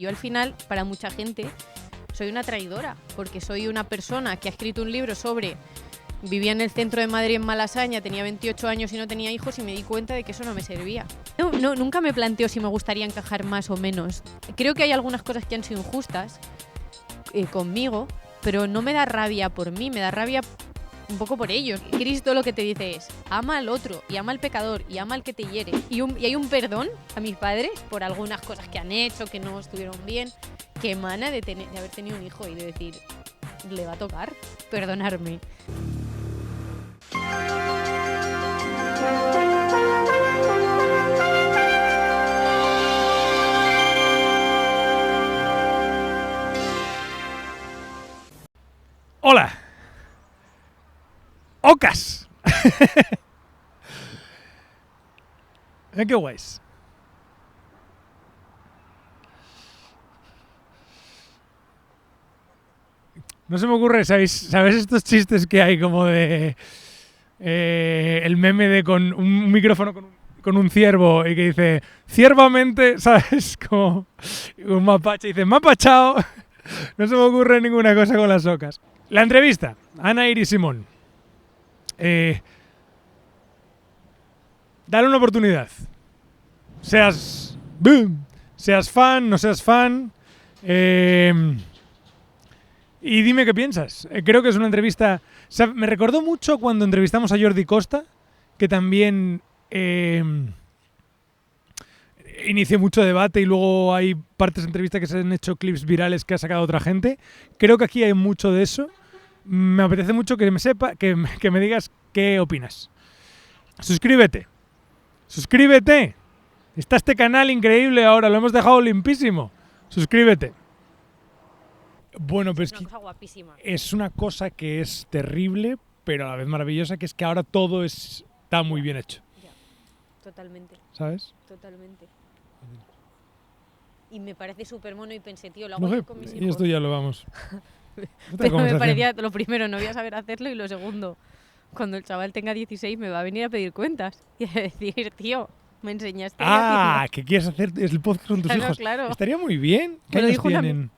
Yo al final, para mucha gente, soy una traidora, porque soy una persona que ha escrito un libro sobre... Vivía en el centro de Madrid, en Malasaña, tenía 28 años y no tenía hijos y me di cuenta de que eso no me servía. Nunca me planteo si me gustaría encajar más o menos. Creo que hay algunas cosas que han sido injustas conmigo, pero no me da rabia por mí, me da rabia un poco por ellos. Cristo lo que te dice es, ama al otro, y ama al pecador, y ama al que te hiere. Y hay un perdón a mis padres por algunas cosas que han hecho, que no estuvieron bien, que emana de haber tenido un hijo y de decir, le va a tocar perdonarme. Hola. Ocas. Qué guays. No se me ocurre, ¿sabes estos chistes que hay como de el meme de con un micrófono con un ciervo y que dice ciervamente, ¿sabes? Como un mapache dice mapachao. No se me ocurre ninguna cosa con las ocas. La entrevista, Ana Iris Simón. Dale una oportunidad. Seas fan, no seas fan. Y dime qué piensas. Creo que es una entrevista... O sea, me recordó mucho cuando entrevistamos a Jordi Costa, que también inició mucho debate y luego hay partes de entrevista que se han hecho clips virales que ha sacado otra gente. Creo que aquí hay mucho de eso. Me apetece mucho que me digas qué opinas. Suscríbete. Está este canal increíble ahora, lo hemos dejado limpísimo. Suscríbete. Bueno, pero es una cosa guapísima. Es una cosa que es terrible, pero a la vez maravillosa, que es que ahora todo está muy bien hecho. Ya, totalmente. ¿Sabes? Totalmente. Y me parece súper mono y pensé, tío, lo hago yo con mis hijos. Y esto ya lo vamos. Pero me parecía, lo primero, no voy a saber hacerlo, y lo segundo, cuando el chaval tenga 16 me va a venir a pedir cuentas y a decir, tío, me enseñaste. ¿Qué quieres hacer? Es el podcast con tus hijos. Claro. Estaría muy bien. ¿Qué años tienen?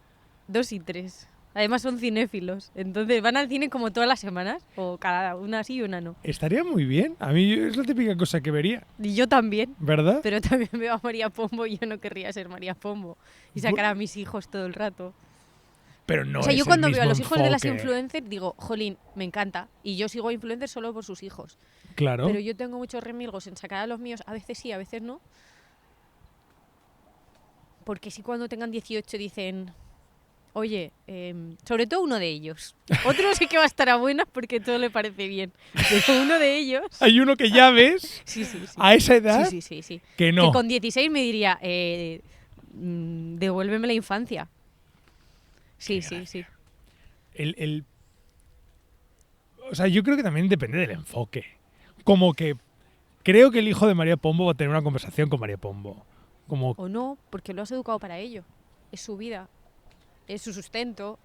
2 y 3. Además son cinéfilos, entonces van al cine como todas las semanas, o cada una sí y una no. Estaría muy bien. A mí es la típica cosa que vería. Y yo también. ¿Verdad? Pero también veo a María Pombo y yo no querría ser María Pombo y sacar a mis hijos todo el rato. Pero no. O sea, es yo cuando el veo a los hijos de las enfoque. influencers digo, jolín, me encanta. Y yo sigo a influencers solo por sus hijos. Claro. Pero yo tengo muchos remilgos en sacar a los míos, a veces sí, a veces no. Porque si cuando tengan 18 dicen, oye, sobre todo uno de ellos. Otro sí que va a estar a buenas porque todo le parece bien. Pero uno de ellos... Hay uno que ya ves sí. a esa edad Sí. que no. Que con 16 me diría, devuélveme la infancia. Sí. O sea, yo creo que también depende del enfoque. Como que creo que el hijo de María Pombo va a tener una conversación con María Pombo. O no, porque lo has educado para ello. Es su vida. Es su sustento.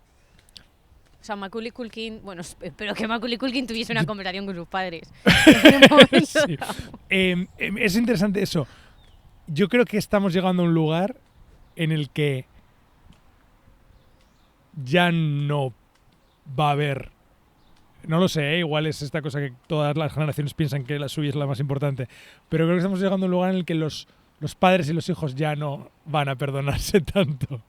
O sea, Macaulay Culkin... Bueno, espero que Macaulay Culkin tuviese una conversación con sus padres. Sí. Es interesante eso. Yo creo que estamos llegando a un lugar en el que ya no va a haber... No lo sé, igual es esta cosa que todas las generaciones piensan que la suya es la más importante. Pero creo que estamos llegando a un lugar en el que los padres y los hijos ya no van a perdonarse tanto.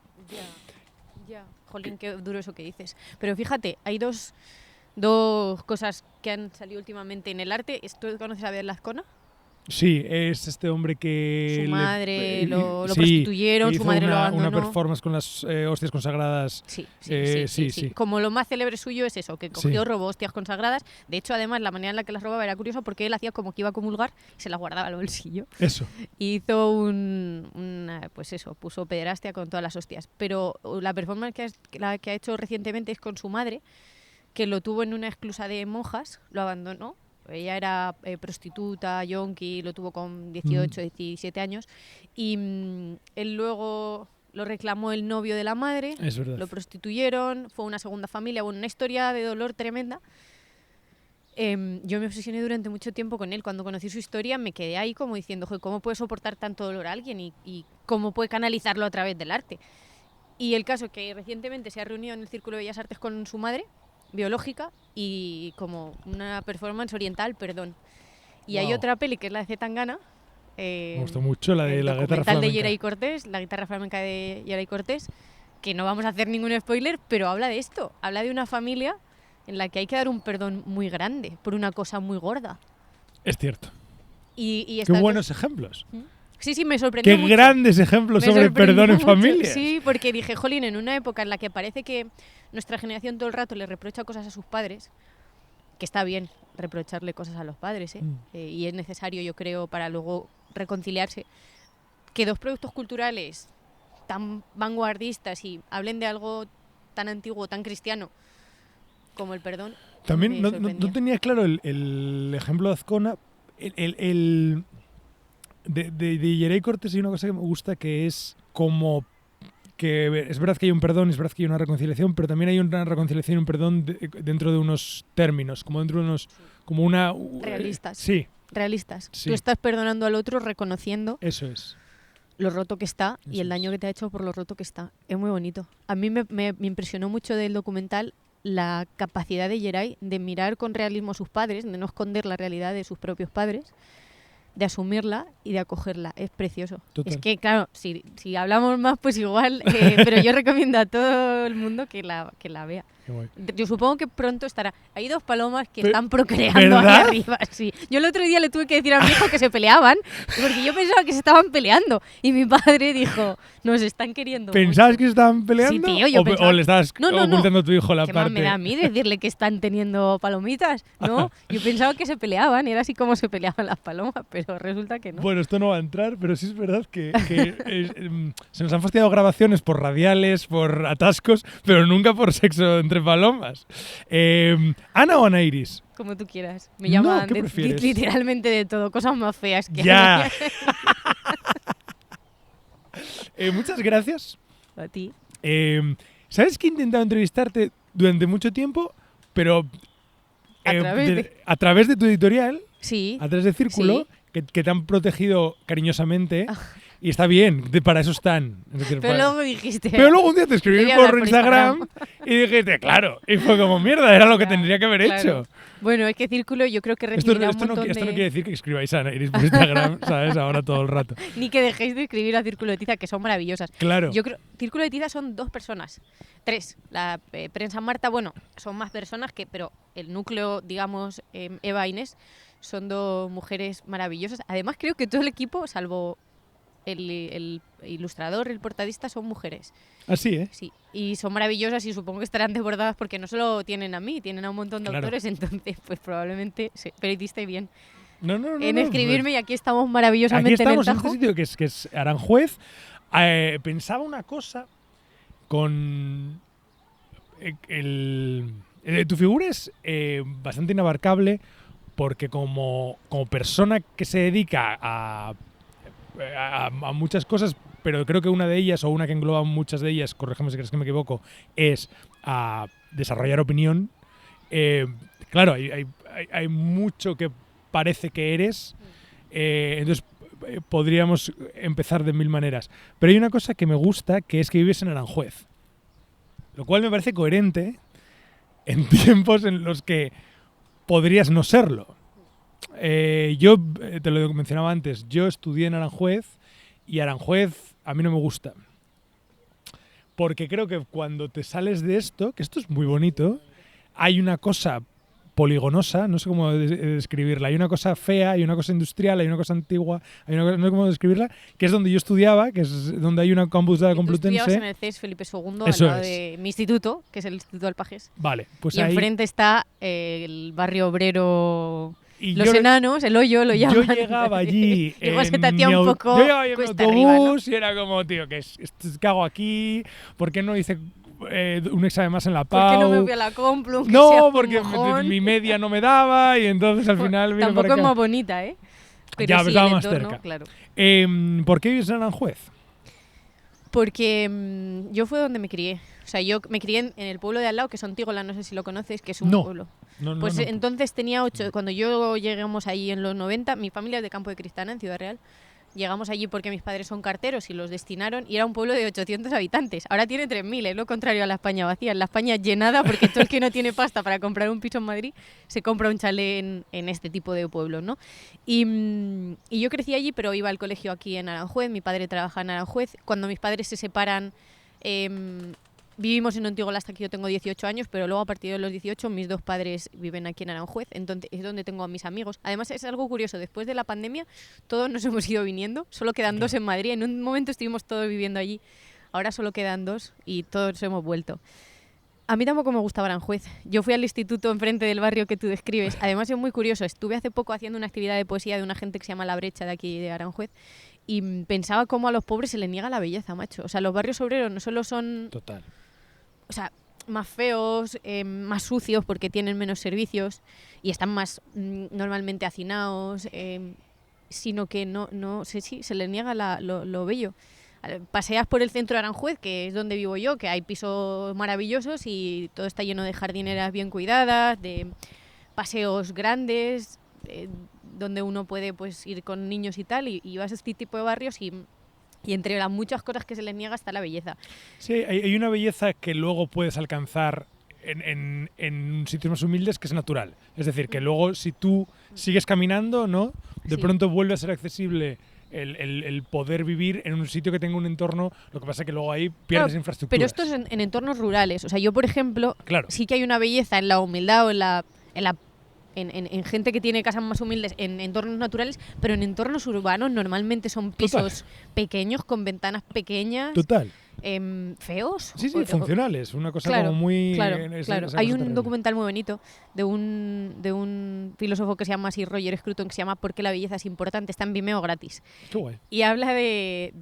Ya. Jolín, qué duro eso que dices. Pero fíjate, hay dos cosas que han salido últimamente en el arte. ¿Tú conoces a Abel Azcona? Sí, es este hombre que... Su madre lo prostituyeron, su madre lo abandonó. Una performance con las hostias consagradas. Sí. Como lo más célebre suyo es eso, que cogió, robó hostias consagradas. De hecho, además, la manera en la que las robaba era curioso porque él hacía como que iba a comulgar y se las guardaba al bolsillo. Eso. Y hizo pues eso, puso pederastia con todas las hostias. Pero la performance que ha hecho recientemente es con su madre, que lo tuvo en una esclusa de monjas, lo abandonó. Ella era prostituta, yonki, lo tuvo con 18, 17 años. Y él luego lo reclamó el novio de la madre. Es verdad. Lo prostituyeron, fue una segunda familia, una historia de dolor tremenda. Yo me obsesioné durante mucho tiempo con él. Cuando conocí su historia me quedé ahí como diciendo, ¿cómo puede soportar tanto dolor a alguien? Y cómo puede canalizarlo a través del arte. Y el caso que recientemente se ha reunido en el Círculo de Bellas Artes con su madre, biológica, y como una performance oriental, perdón. Y hay Wow. otra peli que es la de C. Tangana. Me gustó mucho la de el la guitarra documental de flamenca. Yeray Cortés, la guitarra flamenca de Yeray Cortés, que no vamos a hacer ningún spoiler, pero habla de esto. Habla de una familia en la que hay que dar un perdón muy grande por una cosa muy gorda. Es cierto. Y Qué estas buenos ejemplos. Sí, sí, me sorprendió Qué mucho. grandes ejemplos Me sobre sorprendió perdón en mucho. familias. Sí, porque dije, jolín, en una época en la que parece que nuestra generación todo el rato le reprocha cosas a sus padres, que está bien reprocharle cosas a los padres, y es necesario, yo creo, para luego reconciliarse, que dos productos culturales tan vanguardistas y hablen de algo tan antiguo, tan cristiano como el perdón. También me no sorprendió. tenía claro el ejemplo de Azcona. De Yeray Cortés hay una cosa que me gusta, que es como que es verdad que hay un perdón, es verdad que hay una reconciliación, pero también hay una reconciliación y un perdón dentro de unos términos, como dentro de unos, como una... Realistas. Sí, Realistas. Sí. Tú estás perdonando al otro reconociendo eso es. lo roto que está y Eso el daño es. que te ha hecho por lo roto que está. Es muy bonito. A mí me impresionó mucho del documental la capacidad de Yeray de mirar con realismo a sus padres, de no esconder la realidad de sus propios padres, de asumirla y de acogerla. Es precioso. Total. Es que, claro, si hablamos más, pues igual, pero yo recomiendo a todo el mundo que la vea. Qué guay. Yo supongo que pronto estará. Hay dos palomas que Pero- están procreando ¿verdad? ahí arriba. Sí. Yo el otro día le tuve que decir a mi hijo que se peleaban, porque yo pensaba que se estaban peleando. Y mi padre dijo, nos están queriendo ¿Pensabas mucho. que se estaban peleando? Sí, tío, yo ¿O pensaba- le estabas No, no, no. ocultando a tu hijo la ¿Qué más parte? me da a mí decirle que están teniendo palomitas? No, yo pensaba que se peleaban, y era así como se peleaban las palomas, pero resulta que no. Bueno, esto no va a entrar, pero sí es verdad que se nos han fastidiado grabaciones por radiales, por atascos, pero nunca por sexo entre palomas. ¿Ana o Ana Iris? Como tú quieras. Me No, llaman ¿qué prefieres? literalmente de todo, cosas más feas que Ya. hay. Muchas gracias. A ti. ¿Sabes que he intentado entrevistarte durante mucho tiempo, pero a través de tu editorial, Sí. a través de Círculo, Sí. que te han protegido cariñosamente? Y está bien, para eso están. Es decir, Pero para- luego dijiste. Pero luego un día te escribí Quería por hablar por Instagram y dijiste, claro. Y fue como, mierda, era lo que Ya, tendría que haber claro. hecho. Bueno, es que Círculo yo creo que Esto, recibirá esto un no, montón esto no de... quiere decir que escribáis a Ana Iris por Instagram, ¿sabes? Ahora todo el rato. Ni que dejéis de escribir a Círculo de Tiza, que son maravillosas. Claro. Yo creo Círculo de Tiza son dos personas. Tres. La prensa Marta, bueno, son más personas pero el núcleo, digamos, Eva e Inés, son dos mujeres maravillosas. Además, creo que todo el equipo, salvo el ilustrador, el portadista, son mujeres. Así, ¿eh? Sí, y son maravillosas y supongo que estarán desbordadas porque no solo tienen a mí, tienen a un montón de Claro. autores, entonces pues probablemente pero hiciste bien No, no, no. en no, escribirme, y aquí estamos Aquí maravillosamente estamos en en el este Tajo. sitio que es Aranjuez. Pensaba una cosa con... tu figura es bastante inabarcable porque como persona que se dedica a muchas cosas, pero creo que una de ellas, o una que engloba muchas de ellas, corrígeme si crees que me equivoco, es a desarrollar opinión. Claro, hay mucho que parece que eres, entonces podríamos empezar de mil maneras. Pero hay una cosa que me gusta, que es que vives en Aranjuez, lo cual me parece coherente en tiempos en los que podrías no serlo. Yo, te lo mencionaba antes, yo estudié en Aranjuez y Aranjuez a mí no me gusta. Porque creo que cuando te sales de esto, que esto es muy bonito, hay una cosa poligonosa, no sé cómo describirla, hay una cosa fea, hay una cosa industrial, hay una cosa antigua, hay una cosa, no sé cómo describirla, que es donde yo estudiaba, que es donde hay una campus de la Y tú estudiabas en Complutense. el CES Felipe II, Eso al lado es. de mi instituto, que es el Instituto Alpajes. Vale, pues Y ahí... enfrente está el barrio obrero, y los yo- enanos, el hoyo lo llaman. Yo llegaba allí. Luego se en te hacía mi un au- poco Yo llegaba en mi cuesta autobús arriba, ¿no? y era como, tío, ¿qué hago aquí? ¿Por qué no hice un examen más en la ¿Por qué no me PAU? fui a la Complu? Que sea No, un porque mojón? mi media no me daba y entonces al final vine Tampoco para es acá. más bonita, ¿eh? Pero Ya, sí, estaba el más entorno, cerca. claro. ¿Por qué vives en Aranjuez? Porque yo fue donde me crié. O sea, yo me crié en el pueblo de al lado, que es Ontígola, no sé si lo conoces, que es un No. pueblo. No, no, Pues no. entonces tenía 8. Cuando yo llegamos ahí en los 90, mi familia es de Campo de Cristana, en Ciudad Real. Llegamos allí porque mis padres son carteros y los destinaron, y era un pueblo de 800 habitantes. Ahora tiene 3.000, es lo contrario a la España vacía. La España llenada, porque todo el que no tiene pasta para comprar un piso en Madrid se compra un chalet en este tipo de pueblos, ¿no? Y yo crecí allí, pero iba al colegio aquí en Aranjuez. Mi padre trabaja en Aranjuez. Cuando mis padres se separan, vivimos en Ontigola hasta que yo tengo 18 años, pero luego a partir de los 18 mis dos padres viven aquí en Aranjuez, entonces es donde tengo a mis amigos. Además es algo curioso, después de la pandemia todos nos hemos ido viniendo, solo quedan dos en Madrid. En un momento estuvimos todos viviendo allí, ahora solo quedan dos y todos hemos vuelto. A mí tampoco me gustaba Aranjuez. Yo fui al instituto enfrente del barrio que tú describes. Además es muy curioso, estuve hace poco haciendo una actividad de poesía de una gente que se llama La Brecha de aquí de Aranjuez y pensaba cómo a los pobres se les niega la belleza, macho. O sea, los barrios obreros no solo son... Total. O sea, más feos, más sucios porque tienen menos servicios y están más normalmente hacinados, sino que no sé si se les niega lo bello. Paseas por el centro de Aranjuez, que es donde vivo yo, que hay pisos maravillosos y todo está lleno de jardineras bien cuidadas, de paseos grandes, donde uno puede pues ir con niños y tal, y vas a este tipo de barrios y entre las muchas cosas que se les niega está la belleza. Sí, hay una belleza que luego puedes alcanzar en sitios más humildes que es natural. Es decir, que luego si tú sigues caminando, ¿no? De pronto vuelve a ser accesible el poder vivir en un sitio que tenga un entorno. Lo que pasa es que luego ahí pierdes infraestructuras. Pero esto es en entornos rurales. O sea, yo, por ejemplo, sí que hay una belleza en la humildad o en gente que tiene casas más humildes en entornos naturales, pero en entornos urbanos normalmente son pisos pequeños, con ventanas pequeñas. Total. Feos. Sí, funcionales. Una cosa como muy... Claro. Hay un documental muy bonito de un filósofo que se llama así, Roger Scruton, que se llama ¿Por qué la belleza es importante? Está en Vimeo gratis. Qué guay. Y habla de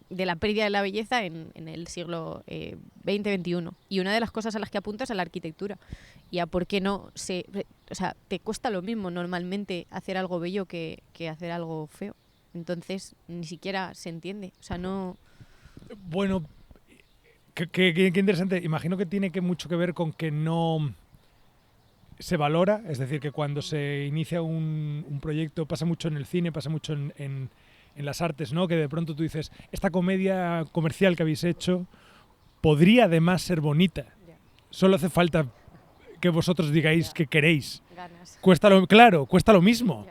la pérdida de la belleza en el siglo XX-XXI. Y una de las cosas a las que apunta es a la arquitectura. Y a por qué no o sea, te cuesta lo mismo normalmente hacer algo bello que hacer algo feo. Entonces, ni siquiera se entiende. O sea, no... Bueno, qué interesante. Imagino que tiene mucho que ver con que no se valora. Es decir, que cuando se inicia un proyecto, pasa mucho en el cine, pasa mucho en las artes, ¿no? Que de pronto tú dices, esta comedia comercial que habéis hecho podría además ser bonita. Solo hace falta que vosotros digáis que queréis. Ganas. Cuesta lo mismo.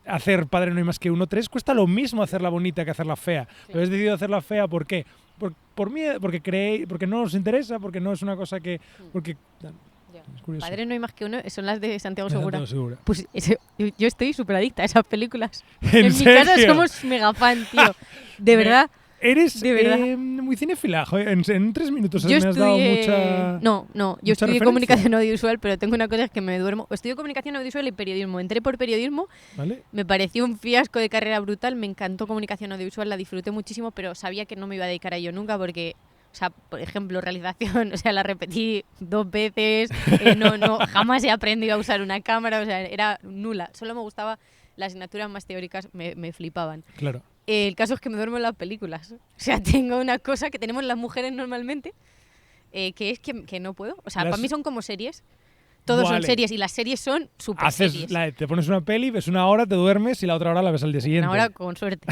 Hacer Padre no hay más que uno 3 cuesta lo mismo hacerla bonita que hacerla fea. Sí. Pero has decidido hacerla fea, ¿por qué? Por miedo, porque no os interesa, porque no es una cosa que... Porque, Padre no hay más que uno, son las de Santiago Segura. Segura. Pues yo estoy súper adicta a esas películas. ¿En serio? Mi casa somos mega fan, tío. De verdad. Eres de verdad. Muy cinefila. En 3 minutos me has dado mucha... No, yo estudié comunicación audiovisual, pero tengo una cosa, es que me duermo. Estudio comunicación audiovisual y periodismo. Entré por periodismo, ¿vale? Me pareció un fiasco de carrera brutal, me encantó comunicación audiovisual, la disfruté muchísimo, pero sabía que no me iba a dedicar a ello nunca porque... O sea, por ejemplo, realización, o sea, la repetí 2 veces, jamás he aprendido a usar una cámara, o sea, era nula. Solo me gustaba las asignaturas más teóricas, me flipaban. Claro. El caso es que me duermo en las películas. O sea, tengo una cosa que tenemos las mujeres normalmente, que es que no puedo. O sea, para mí son como series. Todos son series y las series son super series. Te pones una peli, ves una hora, te duermes y la otra hora la ves al día siguiente. Una hora con suerte.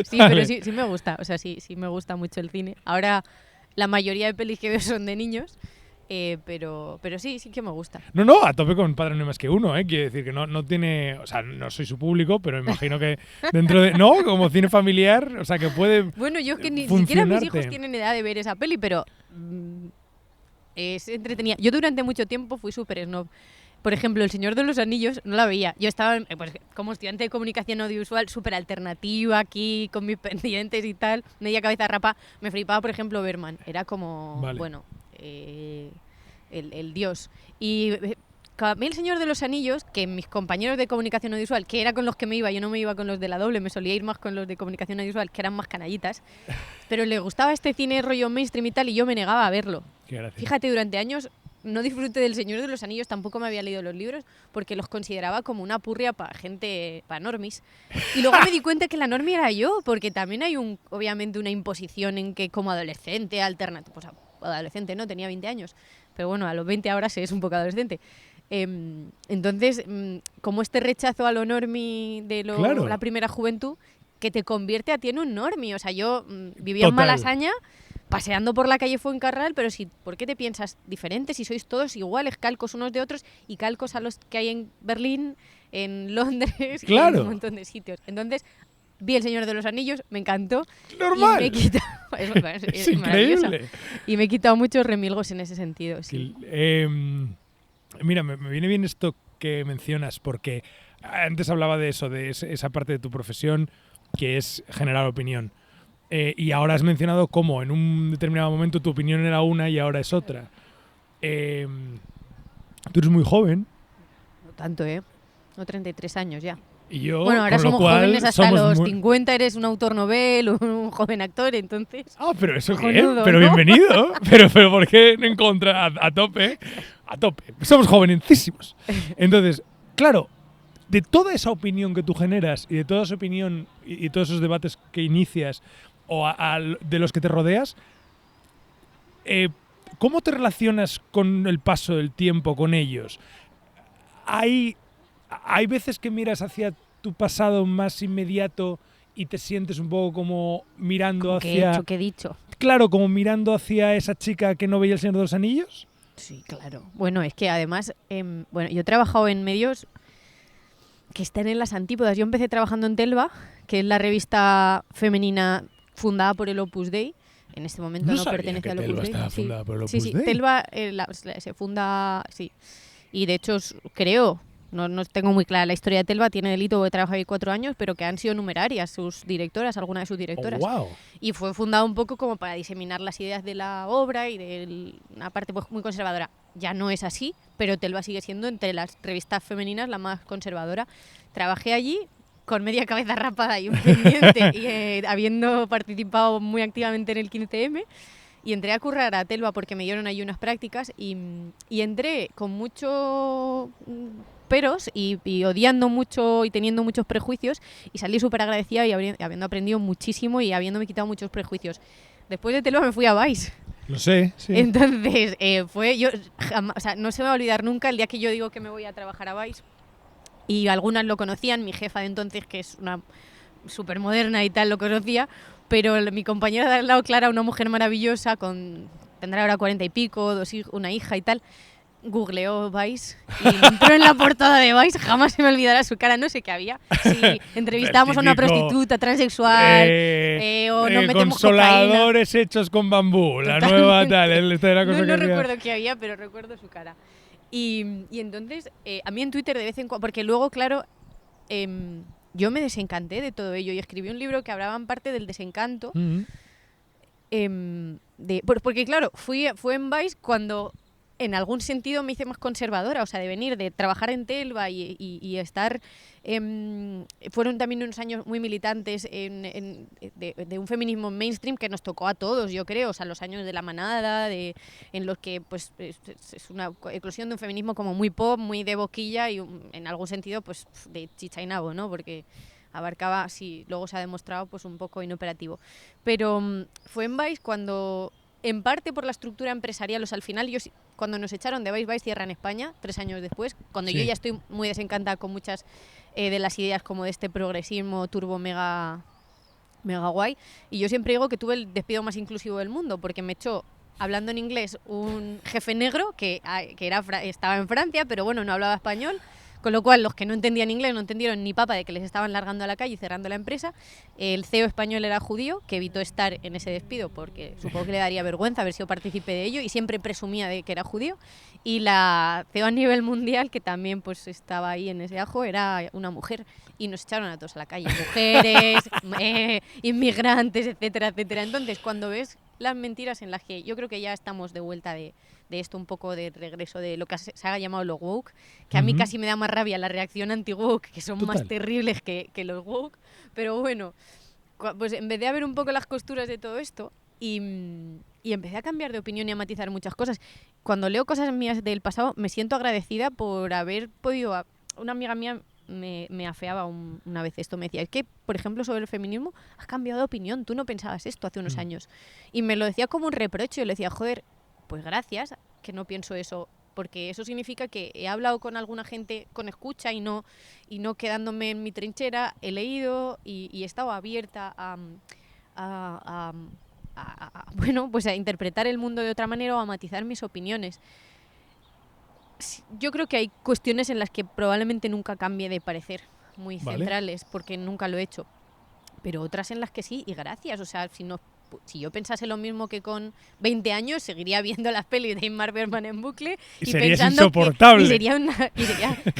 Sí, pero sí me gusta. O sea, sí me gusta mucho el cine. Ahora la mayoría de pelis que veo son de niños. Pero sí que me gusta. No, a tope con Padre no hay más que uno, quiero decir que no tiene, o sea, no soy su público, pero imagino que dentro de, no, como cine familiar, o sea, que puede bueno, yo que ni siquiera mis hijos tienen edad de ver esa peli, pero es entretenida. Yo durante mucho tiempo fui súper snob. Por ejemplo, El Señor de los Anillos no la veía. Yo estaba pues, como estudiante de comunicación audiovisual súper alternativa aquí, con mis pendientes y tal, media cabeza rapa. Me flipaba, por ejemplo, Berman. Era como, bueno... el dios. Y a mí El Señor de los Anillos, que mis compañeros de comunicación audiovisual, que era con los que me iba, yo no me iba con los de la doble, me solía ir más con los de comunicación audiovisual, que eran más canallitas, pero les gustaba este cine rollo mainstream y tal, y yo me negaba a verlo. Fíjate, durante años no disfruté del Señor de los Anillos, tampoco me había leído los libros, porque los consideraba como una purria para gente, para normis. Y luego me di cuenta que la normie era yo, porque también hay obviamente una imposición en que como adolescente, adolescente no, tenía 20 años, pero bueno, a los 20 ahora se es un poco adolescente. Entonces, como este rechazo a lo normie de Claro. la primera juventud, que te convierte a ti en un normie. O sea, yo vivía en Total. Malasaña, paseando por la calle Fuencarral, pero ¿por qué te piensas diferente si sois todos iguales, calcos unos de otros y calcos a los que hay en Berlín, en Londres y Claro. en un montón de sitios? Entonces, vi El Señor de los Anillos, me encantó. Normal. Y me he quitado, Es maravillosa. increíble. Y me he quitado muchos remilgos en ese sentido. Sí. Mira, me viene bien esto que mencionas, porque antes hablaba de eso, de esa parte de tu profesión que es generar opinión. Y ahora has mencionado cómo en un determinado momento tu opinión era una y ahora es otra. Tú eres muy joven. No tanto, ¿eh? No, 33 años ya. Y yo, Bueno, ahora con lo somos cual, jóvenes hasta somos los muy... 50, eres un autor novel, un joven actor, entonces... Ah, pero eso qué, Cojonudo, pero ¿no? bienvenido. pero ¿por qué no encontrar a tope? A tope. Somos jovencísimos. Entonces, claro, de toda esa opinión que tú generas y de toda esa opinión y todos esos debates que inicias o de los que te rodeas, ¿cómo te relacionas con el paso del tiempo con ellos? Hay veces que miras hacia tu pasado más inmediato y te sientes un poco como mirando ¿Qué he hacia... hecho? ¿Qué he dicho? Claro, como mirando hacia esa chica que no veía El Señor de los Anillos. Sí, claro. Bueno, es que además, bueno, yo he trabajado en medios que están en las antípodas. Yo empecé trabajando en Telva, que es la revista femenina fundada por el Opus Dei. En este momento no sabía pertenece que al Telva Opus Dei. estaba Sí. fundada por el Sí, Opus sí. Dei. Telva se funda, sí. Y de hecho, creo, no tengo muy clara la historia de Telva, tiene delito porque trabaja ahí 4 años, pero que han sido numerarias sus directoras, algunas de sus directoras. Oh, wow. Y fue fundado un poco como para diseminar las ideas de la obra y de una parte pues, muy conservadora. Ya no es así, pero Telva sigue siendo entre las revistas femeninas la más conservadora. Trabajé allí con media cabeza rapada y un pendiente y habiendo participado muy activamente en el 15M. Y entré a currar a Telva porque me dieron ahí unas prácticas y entré con mucho peros y odiando mucho y teniendo muchos prejuicios y salí súper agradecida y habiendo aprendido muchísimo y habiéndome quitado muchos prejuicios. Después de Telva me fui a Vice. Lo sé, sí. Entonces, o sea, no se me va a olvidar nunca el día que yo digo que me voy a trabajar a Vice. Y algunas lo conocían, mi jefa de entonces, que es una súper moderna y tal, lo conocía, pero mi compañera de al lado, Clara, una mujer maravillosa, tendrá ahora 40 y pico, una hija y tal, googleó Vice y entró en la portada de Vice, jamás se me olvidará su cara, no sé qué había. Si entrevistábamos a una prostituta transexual o nos metemos consoladores hechos con bambú, Totalmente. La nueva tal, esta era cosa no que había. recuerdo qué había, pero recuerdo su cara. Y entonces, a mí en Twitter de vez en cuando, porque luego, claro, yo me desencanté de todo ello y escribí un libro que hablaba en parte del desencanto. Porque claro, fue en Vice cuando en algún sentido me hice más conservadora, o sea, de venir, de trabajar en Telva y estar... fueron también unos años muy militantes de un feminismo mainstream que nos tocó a todos, yo creo, o sea, los años de la manada, en los que pues es una eclosión de un feminismo como muy pop, muy de boquilla y en algún sentido pues de chicha y nabo, ¿no? Porque abarcaba, sí, luego se ha demostrado pues un poco inoperativo. Pero fue en Vice cuando... En parte por la estructura empresarial, o sea, al final cuando nos echaron de Vice Cierra en España, 3 años después, cuando yo ya estoy muy desencantada con muchas de las ideas como de este progresismo turbo mega guay, y yo siempre digo que tuve el despido más inclusivo del mundo, porque me echó, hablando en inglés, un jefe negro que estaba en Francia, pero bueno, no hablaba español. Con lo cual, los que no entendían inglés no entendieron ni papa de que les estaban largando a la calle y cerrando la empresa. El CEO español era judío, que evitó estar en ese despido porque supongo que le daría vergüenza haber sido partícipe de ello y siempre presumía de que era judío. Y la CEO a nivel mundial, que también pues estaba ahí en ese ajo, era una mujer. Y nos echaron a todos a la calle. Mujeres, inmigrantes, etcétera, etcétera. Entonces, cuando ves las mentiras en las que yo creo que ya estamos de vuelta de esto, un poco de regreso de lo que se ha llamado lo woke, que a mí casi me da más rabia la reacción anti-woke, que son más terribles que los woke, pero bueno, pues en vez de ver un poco las costuras de todo esto, y empecé a cambiar de opinión y a matizar muchas cosas. Cuando leo cosas mías del pasado, me siento agradecida por haber podido... Una amiga mía me afeaba una vez esto, me decía, es que, por ejemplo, sobre el feminismo, has cambiado de opinión, tú no pensabas esto hace unos años. Y me lo decía como un reproche, yo le decía, joder, pues gracias, que no pienso eso porque eso significa que he hablado con alguna gente con escucha y no quedándome en mi trinchera, he leído y he estado abierta bueno, pues a interpretar el mundo de otra manera o a matizar mis opiniones. Yo creo que hay cuestiones en las que probablemente nunca cambie de parecer, muy centrales, porque nunca lo he hecho. Pero otras en las que sí, y gracias. O sea, si yo pensase lo mismo que con 20 años, seguiría viendo las pelis de Ingmar Bergman en bucle y pensando insoportable. Y sería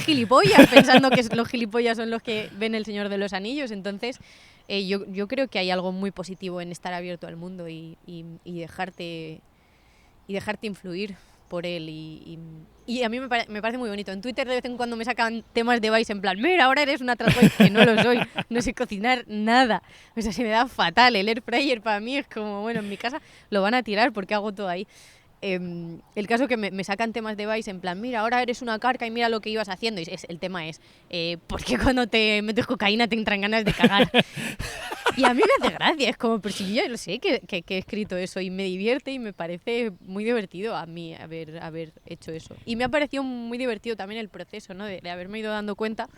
gilipollas, pensando que los gilipollas son los que ven El Señor de los Anillos. Entonces, yo creo que hay algo muy positivo en estar abierto al mundo y dejarte influir por él y a mí me parece muy bonito. En Twitter de vez en cuando me sacan temas de Vice en plan, mira, ahora eres una transboy, que no lo soy, no sé cocinar nada. O sea, se me da fatal. El air fryer para mí es como, bueno, en mi casa lo van a tirar porque hago todo ahí. El caso que me sacan temas de Vice en plan, mira, ahora eres una carca y mira lo que ibas haciendo. Y el tema es, ¿por qué cuando te metes cocaína te entran ganas de cagar? Y a mí me hace gracia, es como, pero si yo ya lo sé que he escrito eso y me divierte y me parece muy divertido a mí haber hecho eso. Y me ha parecido muy divertido también el proceso, ¿no? de haberme ido dando cuenta,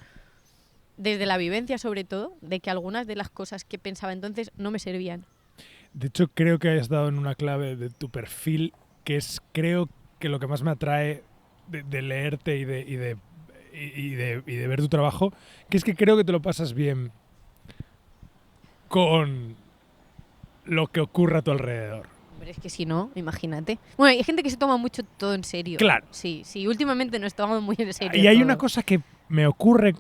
desde la vivencia sobre todo, de que algunas de las cosas que pensaba entonces no me servían. De hecho, creo que has dado en una clave de tu perfil que es, creo que lo que más me atrae de leerte y de ver tu trabajo, que es que creo que te lo pasas bien con lo que ocurre a tu alrededor. Pero es que si no, imagínate. Bueno, hay gente que se toma mucho todo en serio. Claro. Sí, últimamente nos tomamos muy en serio. Y hay todo. una cosa que me ocurre.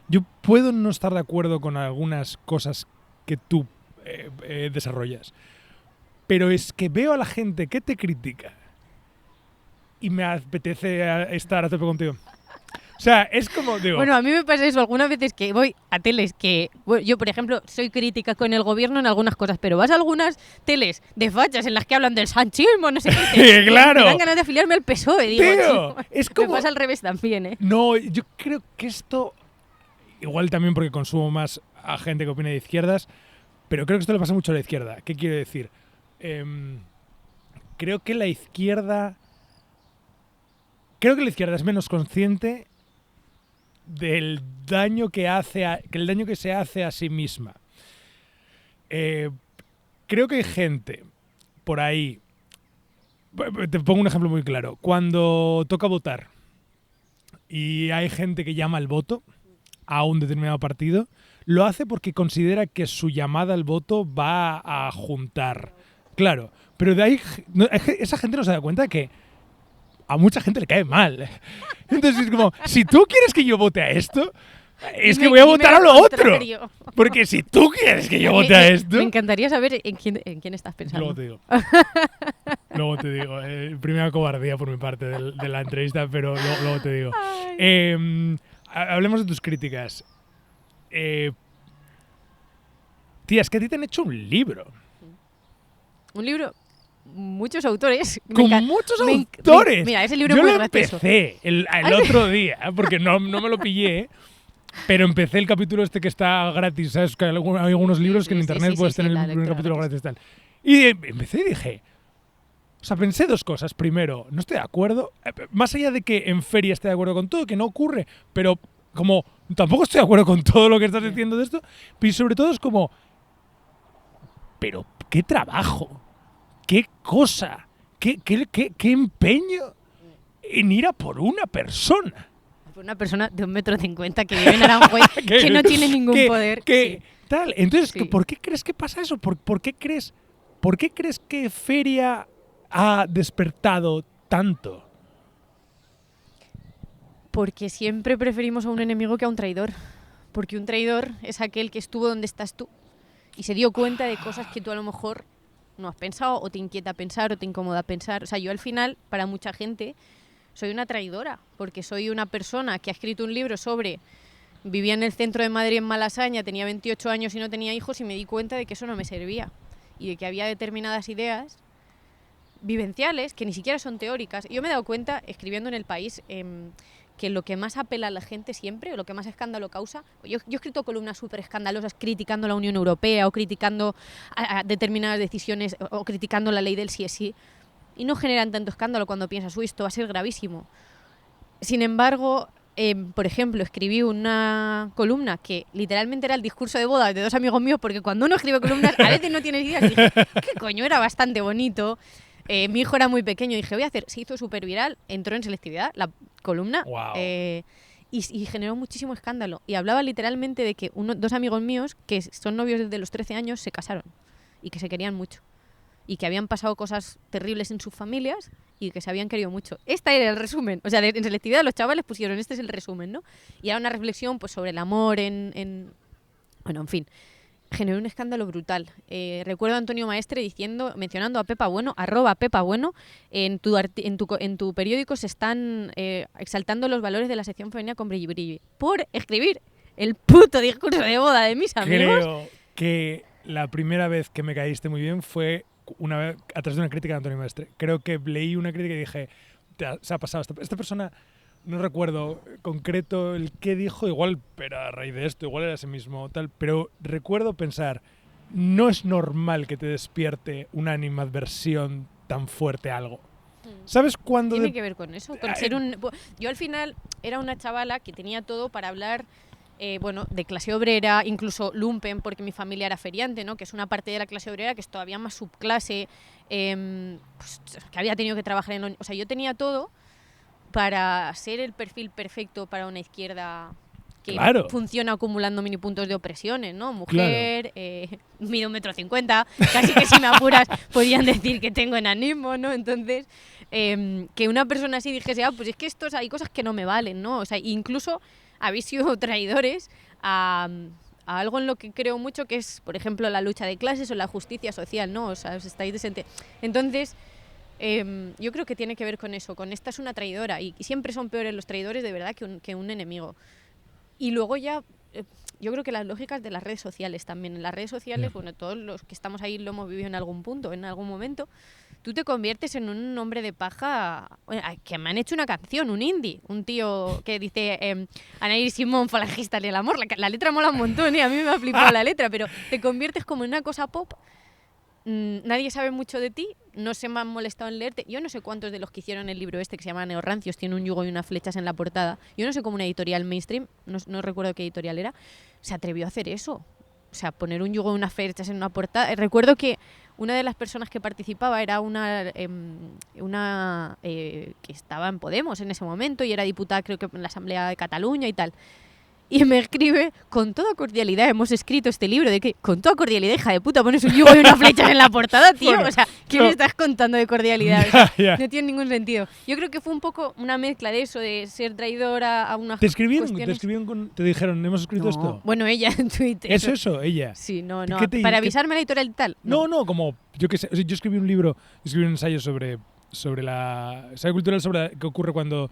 Yo puedo no estar de acuerdo con algunas cosas que tú desarrollas, pero es que veo a la gente que te critica y me apetece estar a tope contigo. O sea, es como, digo... Bueno, a mí me pasa eso algunas veces que voy a teles que... Bueno, yo, por ejemplo, soy crítica con el gobierno en algunas cosas, pero vas a algunas teles de fachas en las que hablan del sanchismo, no sé qué. ¡Claro! Me dan ganas de afiliarme al PSOE, digo. Tío, es como... Me pasa al revés también, ¿eh? No, yo creo que esto... Igual también porque consumo más a gente que opina de izquierdas, pero creo que esto le pasa mucho a la izquierda. ¿Qué quiero decir? Creo que la izquierda es menos consciente del daño que se hace a sí misma. Creo que hay gente por ahí. Te pongo un ejemplo muy claro. Cuando toca votar y hay gente que llama al voto a un determinado partido, lo hace porque considera que su llamada al voto va a juntar. Claro, pero de ahí esa gente no se da cuenta de que a mucha gente le cae mal. Entonces es como, si tú quieres que yo vote a esto, es que voy a votar a lo otro. Porque si tú quieres que yo vote a esto... Me encantaría saber en quién estás pensando. Luego te digo. Primera cobardía por mi parte de la entrevista, pero luego te digo. Hablemos de tus críticas. Tía, es que a ti te han hecho un libro. ¿Un libro? Muchos autores. ¡Con muchos autores! Mira, ese libro yo es muy lo gracioso. empecé el otro día, porque no me lo pillé, pero empecé el capítulo este que está gratis, ¿sabes? Que hay algunos libros que en internet puedes tener el capítulo gratis. Tal. Y empecé y dije... O sea, pensé dos cosas. Primero, no estoy de acuerdo. Más allá de que en feria esté de acuerdo con todo, que no ocurre, pero como tampoco estoy de acuerdo con todo lo que estás diciendo de esto, pero sobre todo es como... Pero, ¿qué trabajo? ¿Qué cosa? ¿Qué empeño en ir a por una persona? Por una persona de 1,50 m que vive en Aranjuez, que no tiene ningún poder. Tal. Entonces, ¿por qué crees que pasa eso? ¿Por qué crees que feria ha despertado tanto? Porque siempre preferimos a un enemigo que a un traidor. Porque un traidor es aquel que estuvo donde estás tú y se dio cuenta de cosas que tú a lo mejor no has pensado, o te inquieta pensar, o te incomoda pensar. O sea, yo al final, para mucha gente, soy una traidora, porque soy una persona que ha escrito un libro sobre... Vivía en el centro de Madrid, en Malasaña, tenía 28 años y no tenía hijos, y me di cuenta de que eso no me servía. Y de que había determinadas ideas vivenciales que ni siquiera son teóricas. Yo me he dado cuenta, escribiendo en El País, que lo que más apela a la gente siempre, o lo que más escándalo causa... Yo he escrito columnas súper escandalosas criticando la Unión Europea, o criticando a determinadas decisiones, o criticando la ley del sí es sí. y no generan tanto escándalo cuando piensas, uy, esto va a ser gravísimo. Sin embargo, por ejemplo, escribí una columna que literalmente era el discurso de boda de 2 amigos míos, porque cuando uno escribe columnas a veces no tienes ideas. Y dije, ¿qué coño? Era bastante bonito. Mi hijo era muy pequeño, dije, voy a hacer, se hizo súper viral, entró en selectividad la columna. Wow. Y generó muchísimo escándalo. Y hablaba literalmente de que 2 amigos míos, que son novios desde los 13 años, se casaron y que se querían mucho. Y que habían pasado cosas terribles en sus familias y que se habían querido mucho. Este era el resumen. O sea, en selectividad los chavales pusieron, este es el resumen, ¿no? Y era una reflexión pues, sobre el amor Bueno, en fin. Generó un escándalo brutal. Recuerdo a Antonio Maestre mencionando a Pepa Bueno, @Pepa Bueno, en tu periódico se están exaltando los valores de la sección femenina con brilli brilli por escribir el puto discurso de boda de mis amigos. Creo que la primera vez que me caíste muy bien fue una vez a través de una crítica de Antonio Maestre. Creo que leí una crítica y dije, se ha pasado. Esta persona, no recuerdo concreto el qué dijo, igual era a raíz de esto, igual era ese mismo tal, pero recuerdo pensar, no es normal que te despierte una animadversión tan fuerte a algo. ¿Sabes cuándo? Tiene que ver con eso, con ser Yo al final era una chavala que tenía todo para hablar de clase obrera, incluso lumpen, porque mi familia era feriante, ¿no? Que es una parte de la clase obrera que es todavía más subclase, pues, que había tenido que trabajar O sea, yo tenía todo para ser el perfil perfecto para una izquierda que funciona acumulando mini puntos de opresiones, ¿no? Mujer, mido 1,50 m, casi que si me apuras podrían decir que tengo enanismo, ¿no? Entonces, que una persona así dijese, pues es que hay cosas que no me valen, ¿no? O sea, incluso habéis sido traidores a algo en lo que creo mucho, que es, por ejemplo, la lucha de clases o la justicia social, ¿no? O sea, os estáis decente. Entonces, yo creo que tiene que ver con eso, con esta es una traidora, y siempre son peores los traidores de verdad que un enemigo. Y luego ya, yo creo que las lógicas de las redes sociales también. En las redes sociales, bueno, todos los que estamos ahí lo hemos vivido en algún punto, en algún momento, tú te conviertes en un hombre de paja. Que me han hecho una canción, un indie, un tío que dice Anaïs Simón, falangista del amor. La letra mola un montón, a mí me ha flipado la letra, pero te conviertes como en una cosa pop. Nadie sabe mucho de ti, no se me han molestado en leerte. Yo no sé cuántos de los que hicieron el libro este, que se llama Neorrancios, tiene un yugo y unas flechas en la portada. Yo no sé cómo una editorial mainstream, no recuerdo qué editorial era, se atrevió a hacer eso. O sea, poner un yugo y unas flechas en una portada. Recuerdo que una de las personas que participaba era una que estaba en Podemos en ese momento y era diputada, creo que en la Asamblea de Cataluña y tal. Y me escribe, con toda cordialidad, hemos escrito este libro, de que con toda cordialidad, hija de puta, pones un yugo y unas flechas en la portada, tío. Bueno, o sea, ¿qué me estás contando de cordialidad? Ya. No tiene ningún sentido. Yo creo que fue un poco una mezcla de eso, de ser traidora a una ¿Te escribieron? ¿Te dijeron, hemos escrito esto? Bueno, ella en Twitter. ¿Eso? Ella. Sí, no. Para avisarme la editorial y tal. No, como, yo qué sé, o sea, yo escribí un ensayo sobre la ensayo cultural sobre qué ocurre cuando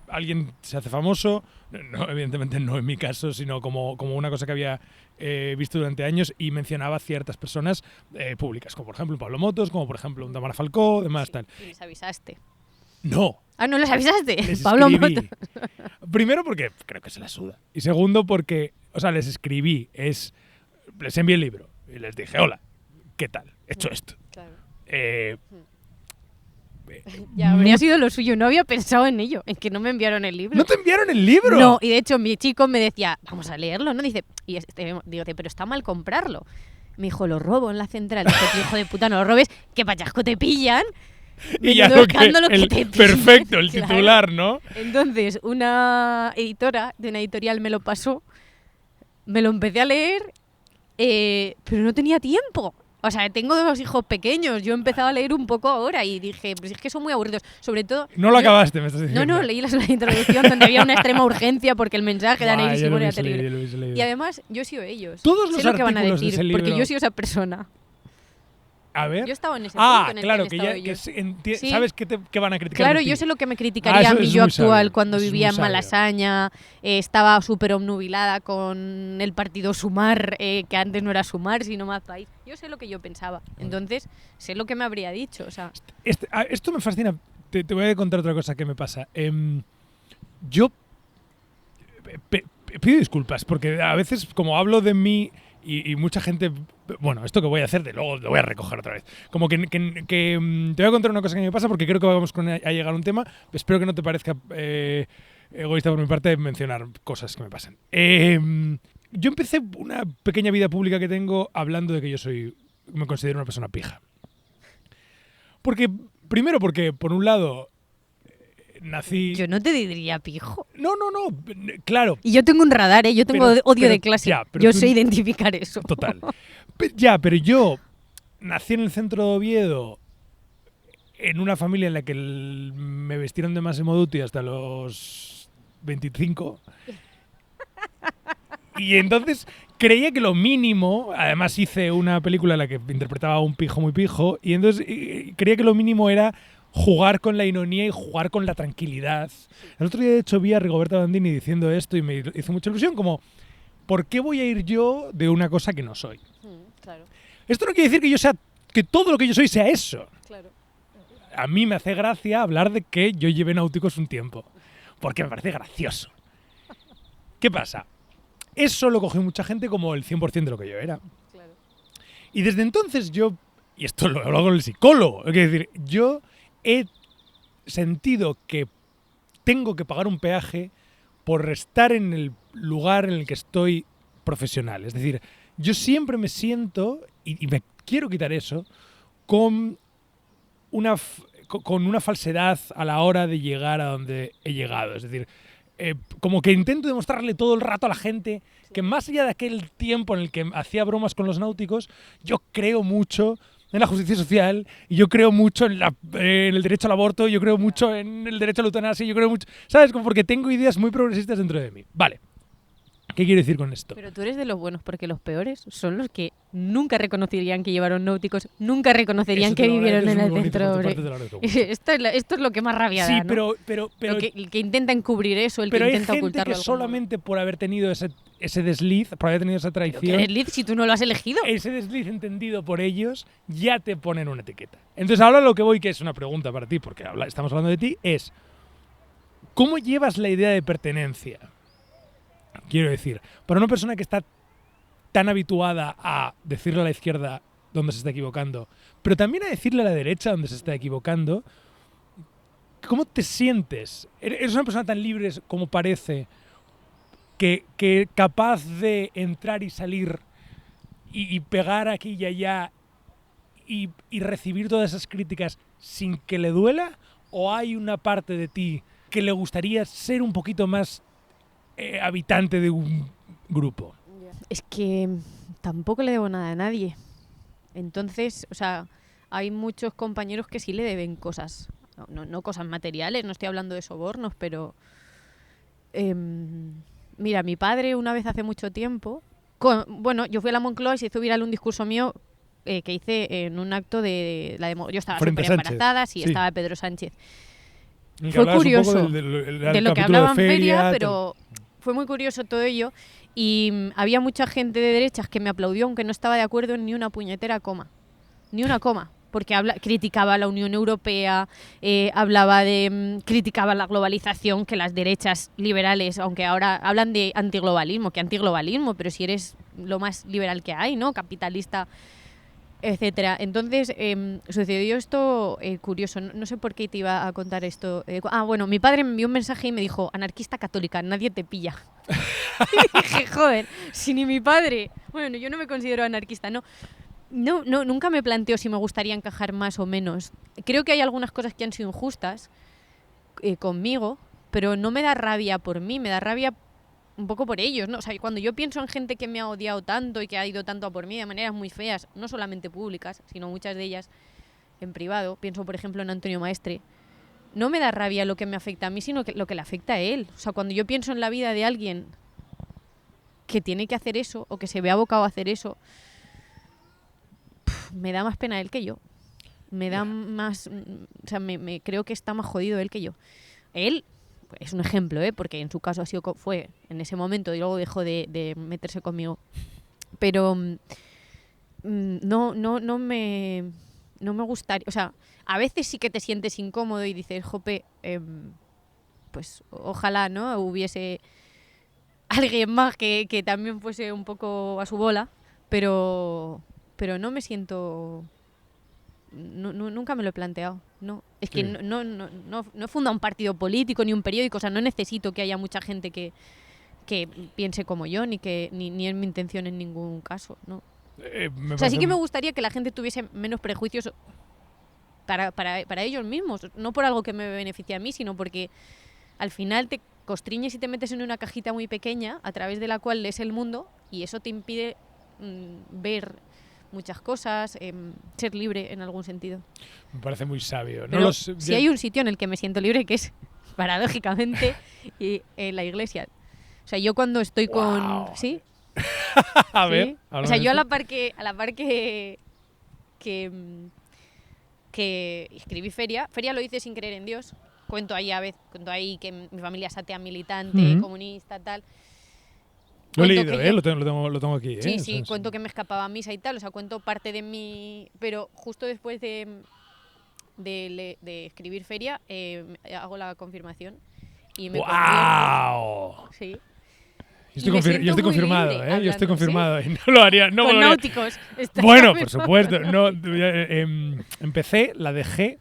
alguien se hace famoso, no, evidentemente no en mi caso, sino como una cosa que había visto durante años, y mencionaba ciertas personas públicas, como por ejemplo un Pablo Motos, como por ejemplo un Tamara Falcó, demás, tal. ¿Y les avisaste? No. Ah, ¿no les avisaste? Les Pablo escribí. Motos. Primero porque creo que se la suda. Y segundo porque, o sea, les escribí, les envié el libro y les dije, hola, ¿qué tal? He hecho esto. Claro. Ya habría sido lo suyo, no había pensado en ello, en que no me enviaron el libro. ¿No te enviaron el libro? No, y de hecho mi chico me decía, vamos a leerlo, ¿no? Dice, digo, pero está mal comprarlo. Me dijo, lo robo en la central. Dice, hijo de puta, no lo robes, que pachasco te pillan. Y ya lo que te perfecto, el claro. Titular, ¿no? Entonces, una editora de una editorial me lo pasó, me lo empecé a leer, pero no tenía tiempo. O sea, tengo 2 hijos pequeños. Yo he empezado a leer un poco ahora y dije, pues es que son muy aburridos. Sobre todo... No lo acabaste, me estás diciendo. No, leí la introducción donde había una extrema urgencia porque el mensaje de Anaïs Simón era terrible. Y además, yo he sido ellos. Todos los sé lo que van a decir, de ese libro. porque yo he sido esa persona. A ver. Yo estaba en ese punto en el claro, que ¿sí? ¿Sabes qué van a criticar? Claro, yo sé lo que me criticaría a mi yo actual cuando vivía en Malasaña, estaba súper obnubilada con el partido Sumar, que antes no era Sumar, sino Más País. Yo sé lo que yo pensaba, entonces sé lo que me habría dicho. O sea. Esto me fascina. Te voy a contar otra cosa que me pasa. Yo pido disculpas, porque a veces como hablo de mí y mucha gente Bueno, esto que voy a hacer, de luego lo voy a recoger otra vez. Como que te voy a contar una cosa que me pasa porque creo que vamos a llegar a un tema. Espero que no te parezca egoísta por mi parte mencionar cosas que me pasan. Yo empecé una pequeña vida pública que tengo hablando de que me considero una persona pija. Primero porque, por un lado, nací... Yo no te diría pijo. No, claro. Y yo tengo un radar, ¿eh? Yo tengo odio de clase. Ya, yo sé identificar eso. Total. Pero yo nací en el centro de Oviedo, en una familia en la que me vestieron de Massimo Dutti hasta los 25. Y entonces creía que lo mínimo, además hice una película en la que interpretaba a un pijo muy pijo, y entonces creía que lo mínimo era jugar con la ironía y jugar con la tranquilidad. El otro día, de hecho, vi a Rigoberta Bandini diciendo esto y me hizo mucha ilusión, como, ¿por qué voy a ir yo de una cosa que no soy? Claro. Esto no quiere decir que todo lo que yo soy sea eso. Claro. A mí me hace gracia hablar de que yo llevé náuticos un tiempo, porque me parece gracioso. ¿Qué pasa? Eso lo cogió mucha gente como el 100% de lo que yo era. Claro. Y desde entonces y esto lo hago con el psicólogo, es decir, yo he sentido que tengo que pagar un peaje por estar en el lugar en el que estoy profesional. Es decir, yo siempre me siento, y me quiero quitar eso, con una falsedad a la hora de llegar a donde he llegado. Es decir, como que intento demostrarle todo el rato a la gente que más allá de aquel tiempo en el que hacía bromas con los náuticos, yo creo mucho en la justicia social, y yo creo mucho en el derecho al aborto, yo creo mucho en el derecho a la eutanasia, yo creo mucho... ¿Sabes? Como porque tengo ideas muy progresistas dentro de mí. Vale. ¿Qué quiero decir con esto? Pero tú eres de los buenos, porque los peores son los que nunca reconocerían que llevaron náuticos, nunca reconocerían que vivieron en el centro. Esto es lo que más rabia da, ¿no? pero el que intenta encubrir eso, el que intenta ocultarlo. Pero hay gente que solamente por haber tenido ese desliz, por haber tenido esa traición... ¿Qué desliz si tú no lo has elegido? Ese desliz entendido por ellos, ya te ponen una etiqueta. Entonces ahora lo que voy, que es una pregunta para ti, porque estamos hablando de ti, es ¿cómo llevas la idea de pertenencia? Quiero decir, para una persona que está tan habituada a decirle a la izquierda donde se está equivocando, pero también a decirle a la derecha donde se está equivocando, ¿cómo te sientes? ¿Eres una persona tan libre como parece, que capaz de entrar y salir y pegar aquí y allá y recibir todas esas críticas sin que le duela? ¿O hay una parte de ti que le gustaría ser un poquito más habitante de un grupo? Es que tampoco le debo nada a nadie. Entonces, o sea, hay muchos compañeros que sí le deben cosas. No cosas materiales, no estoy hablando de sobornos, pero... mira, mi padre una vez hace mucho tiempo... yo fui a la Moncloa y se hizo viral un discurso mío que hice en un acto de la yo estaba súper embarazada, sí, estaba Pedro Sánchez. Fue curioso de lo que hablaba en feria, pero fue muy curioso todo ello, y había mucha gente de derechas que me aplaudió aunque no estaba de acuerdo en ni una puñetera coma, ni una coma, porque criticaba a la Unión Europea, criticaba la globalización, que las derechas liberales, aunque ahora hablan de antiglobalismo, pero si eres lo más liberal que hay, ¿no? Capitalista, etcétera. Entonces, sucedió esto curioso. No sé por qué te iba a contar esto. Bueno, mi padre me envió un mensaje y me dijo: anarquista católica, nadie te pilla. Y dije, joder, si ni mi padre... Bueno, yo no me considero anarquista, no, nunca me planteo si me gustaría encajar más o menos. Creo que hay algunas cosas que han sido injustas conmigo, pero no me da rabia por mí, me da rabia un poco por ellos, ¿no? O sea, cuando yo pienso en gente que me ha odiado tanto y que ha ido tanto a por mí de maneras muy feas, no solamente públicas, sino muchas de ellas en privado, pienso por ejemplo en Antonio Maestre, no me da rabia lo que me afecta a mí, sino lo que le afecta a él. O sea, cuando yo pienso en la vida de alguien que tiene que hacer eso o que se ve abocado a hacer eso, me da más pena él que yo. Me da más... O sea, me creo que está más jodido él que yo. Él es un ejemplo, porque en su caso fue en ese momento y luego dejó de meterse conmigo. Pero no me gustaría... O sea, a veces sí que te sientes incómodo y dices, jope, pues ojalá, ¿no?, hubiese alguien más que también fuese un poco a su bola, pero pero no me siento... nunca me lo he planteado. No. Es que Sí. no he fundado un partido político ni un periódico. O sea, no necesito que haya mucha gente que piense como yo, ni es mi intención en ningún caso. No. Me O sea, sí parece- que me gustaría que la gente tuviese menos prejuicios para ellos mismos. No por algo que me beneficie a mí, sino porque al final te constriñes y te metes en una cajita muy pequeña a través de la cual lees el mundo y eso te impide ver muchas cosas, ser libre en algún sentido. Me parece muy sabio. No Pero los- si ya- hay un sitio en el que me siento libre, que es paradójicamente la iglesia. O sea, yo cuando estoy Guau. con... ¿Sí? A Sí. ver. O háblame sea, de yo a esto. la par que escribí Feria lo hice sin creer en Dios. Cuento ahí que mi familia es atea militante, Ujú. comunista, tal. Lo he Cuento leído, que yo- lo tengo aquí. Sí, O sí, sea, cuento que me escapaba a misa y tal, o sea, cuento parte de mi... Pero justo después de escribir Feria, hago la confirmación y me convierto. ¡Guau! Sí. Yo me estoy, siento yo estoy muy confirmado, libre Yo estoy hablando, confirmado. Y no lo haría. No me Con lo haría. náuticos. está Bueno, por confirmado. supuesto. No, empecé, la dejé.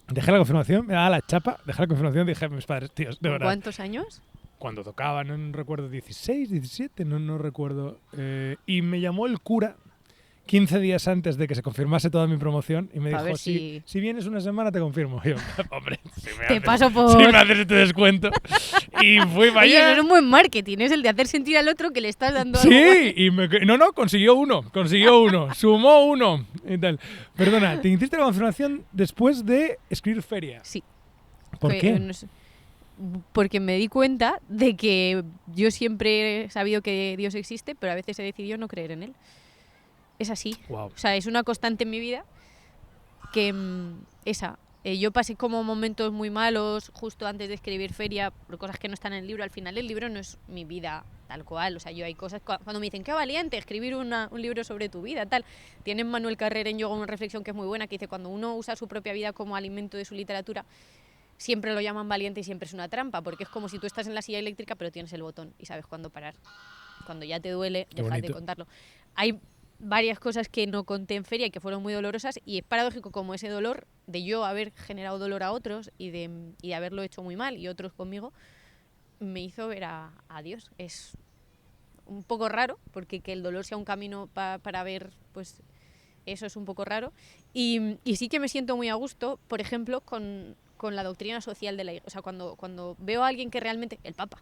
Dejé la confirmación, me daba la chapa, dejé la confirmación y dije a mis padres, tíos, de ¿Con verdad. cuántos años? Cuando tocaba, no recuerdo, 16, 17, no recuerdo. Y me llamó el cura 15 días antes de que se confirmase toda mi promoción y me Pa' dijo, ver si si- vienes una semana te confirmo. Y yo, hombre, si me Te haces- paso por... si me haces este descuento. Y fui para Oye, allá. eso es un buen marketing, es el de hacer sentir al otro que le estás dando algo. Sí, y no, consiguió uno, sumó uno y tal. Perdona, te hiciste la confirmación después de escribir Feria. Sí. ¿Por Fue- qué? no sé, porque me di cuenta de que yo siempre he sabido que Dios existe, pero a veces he decidido no creer en él. Es así. Wow. O sea, es una constante en mi vida que yo pasé como momentos muy malos justo antes de escribir Feria por cosas que no están en el libro. Al final el libro no es mi vida tal cual. O sea, yo hay cosas... Cuando me dicen, qué valiente escribir un libro sobre tu vida, tal. Tiene Manuel Carrera en Yoga una reflexión que es muy buena, que dice, cuando uno usa su propia vida como alimento de su literatura, siempre lo llaman valiente y siempre es una trampa, porque es como si tú estás en la silla eléctrica pero tienes el botón y sabes cuándo parar. Cuando ya te duele, Qué dejas de bonito. contarlo. Hay varias cosas que no conté en Feria y que fueron muy dolorosas y es paradójico como ese dolor de yo haber generado dolor a otros y de haberlo hecho muy mal y otros conmigo me hizo ver a Dios. Es un poco raro porque que el dolor sea un camino para ver, pues eso es un poco raro y sí que me siento muy a gusto, por ejemplo, con la doctrina social de la Iglesia. O sea, cuando veo a alguien que realmente... El Papa.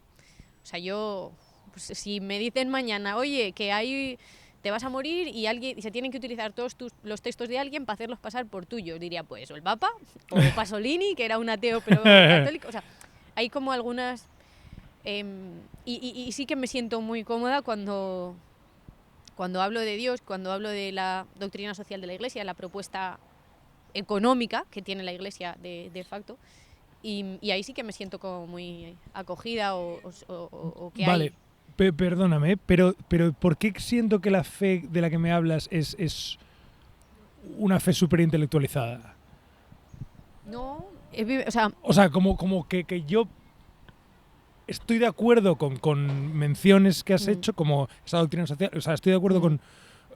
O sea, yo... Pues, si me dicen mañana, oye, que te vas a morir y se tienen que utilizar todos los textos de alguien para hacerlos pasar por tuyos, diría, pues, o el Papa, o Pasolini, que era un ateo pero católico. O sea, hay como algunas... y sí que me siento muy cómoda cuando hablo de Dios, cuando hablo de la doctrina social de la Iglesia, la propuesta económica que tiene la Iglesia de facto, y ahí sí que me siento como muy acogida o que Vale, hay... perdóname, pero ¿por qué siento que la fe de la que me hablas es una fe súper intelectualizada? No, o sea, O sea, como que yo estoy de acuerdo con menciones que has hecho, como esa doctrina social. O sea, estoy de acuerdo con...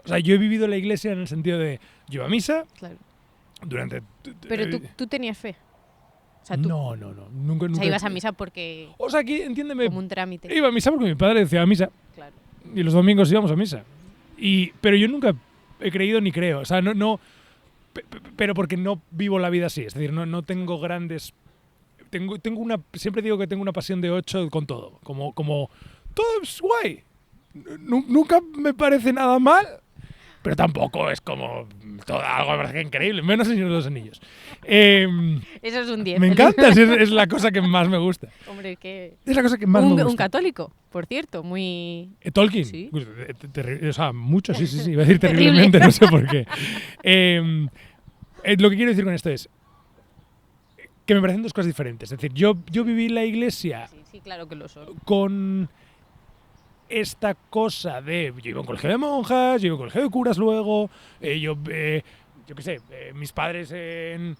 O sea, yo he vivido la iglesia en el sentido de... Yo iba a misa claro. durante... Pero tú tenías fe. O sea, tú No, nunca... o sea, ibas a misa porque... O sea, aquí, entiéndeme, como un trámite. iba a misa porque mi padre decía misa Claro. y los domingos íbamos a misa. Pero yo nunca he creído ni creo. O sea, pero porque no vivo la vida así. Es decir, no tengo grandes... Tengo una... Siempre digo que tengo una pasión de 8 con todo. Como todo es guay. Nunca me parece nada mal, pero tampoco es como todo algo me parece increíble. Menos Señor de los Anillos. Eso es un 10. Me encanta, es la cosa que más me gusta. Hombre, que... Es la cosa que más me gusta. Un católico, por cierto, muy... Tolkien. Sí. O sea, mucho, sí. Iba a decir terriblemente, no sé por qué. Lo que quiero decir con esto es que me parecen dos cosas diferentes. Es decir, yo viví la iglesia Sí, claro que lo son. con esta cosa de... Yo iba a un colegio de monjas, yo iba a un colegio de curas luego, yo qué sé, mis padres en